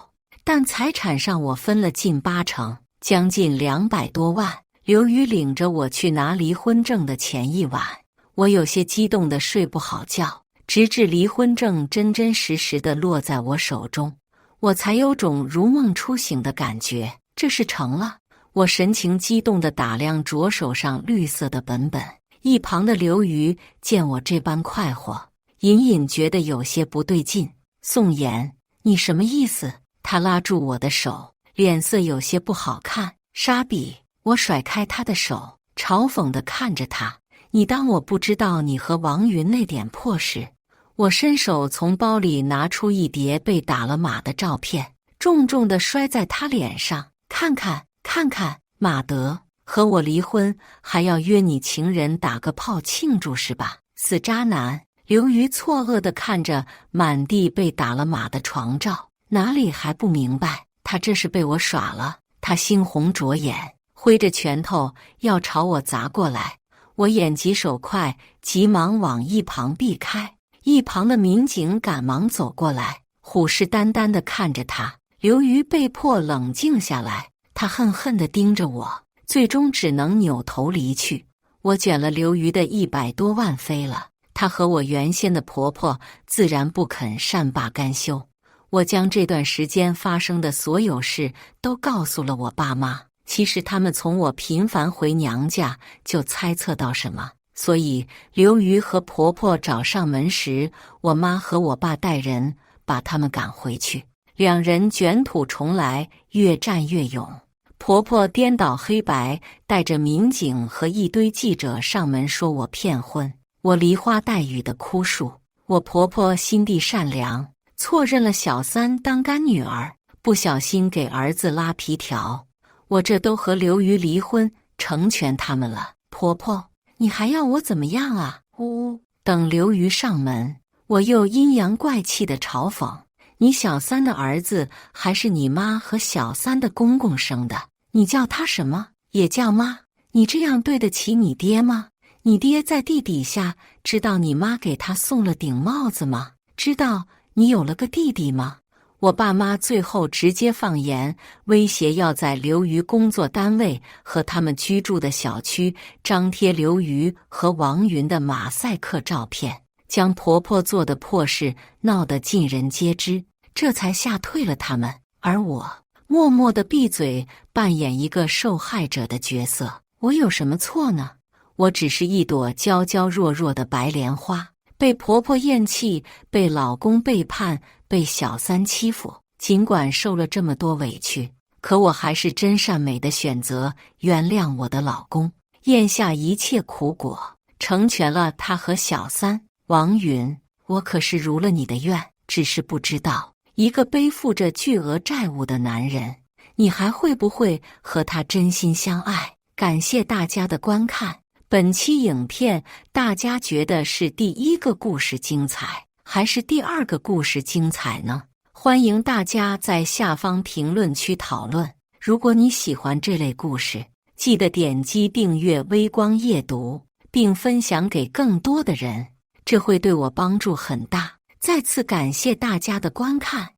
但财产上我分了近80%，将近200多万。刘瑜领着我去拿离婚证的前一晚，我有些激动的睡不好觉，直至离婚证真真实实的落在我手中，我才有种如梦初醒的感觉。这是成了。我神情激动地打量着手上绿色的本本，一旁的刘瑜见我这般快活，隐隐觉得有些不对劲。宋妍，你什么意思？他拉住我的手，脸色有些不好看。沙比，我甩开他的手，嘲讽地看着他，你当我不知道你和王云那点破事？我伸手从包里拿出一叠被打了码的照片，重重地摔在他脸上，看看看看，马德和我离婚，还要约你情人打个炮庆祝是吧？死渣男！刘瑜错愕地看着满地被打了码的床照，哪里还不明白，他这是被我耍了。他猩红着眼，挥着拳头要朝我砸过来，我眼疾手快，急忙往一旁避开。一旁的民警赶忙走过来，虎视眈眈地看着他。刘瑜被迫冷静下来，他恨恨地盯着我，最终只能扭头离去。我卷了刘瑜的100多万飞了，她和我原先的婆婆自然不肯善罢甘休。我将这段时间发生的所有事都告诉了我爸妈，其实他们从我频繁回娘家就猜测到什么，所以刘瑜和婆婆找上门时，我妈和我爸带人把他们赶回去。两人卷土重来，越战越勇。婆婆颠倒黑白，带着民警和一堆记者上门说我骗婚，我梨花带雨的哭诉。我婆婆心地善良，错认了小三当干女儿，不小心给儿子拉皮条。我这都和刘瑜离婚，成全他们了。婆婆，你还要我怎么样啊？呜！等刘瑜上门，我又阴阳怪气的嘲讽。你小三的儿子还是你妈和小三的公公生的，你叫他什么？也叫妈？你这样对得起你爹吗？你爹在地底下知道你妈给他送了顶帽子吗？知道你有了个弟弟吗？我爸妈最后直接放言，威胁要在刘瑜工作单位和他们居住的小区张贴刘瑜和王云的马赛克照片，将婆婆做的破事闹得尽人皆知，这才吓退了他们。而我默默地闭嘴，扮演一个受害者的角色。我有什么错呢？我只是一朵娇娇弱弱的白莲花，被婆婆厌弃，被老公背叛，被小三欺负。尽管受了这么多委屈，可我还是真善美的选择原谅我的老公，咽下一切苦果，成全了他和小三。王云，我可是如了你的愿，只是不知道，一个背负着巨额债务的男人，你还会不会和他真心相爱？感谢大家的观看。本期影片大家觉得是第一个故事精彩，还是第二个故事精彩呢？欢迎大家在下方评论区讨论。如果你喜欢这类故事，记得点击订阅微光夜读，并分享给更多的人，这会对我帮助很大。再次感谢大家的观看。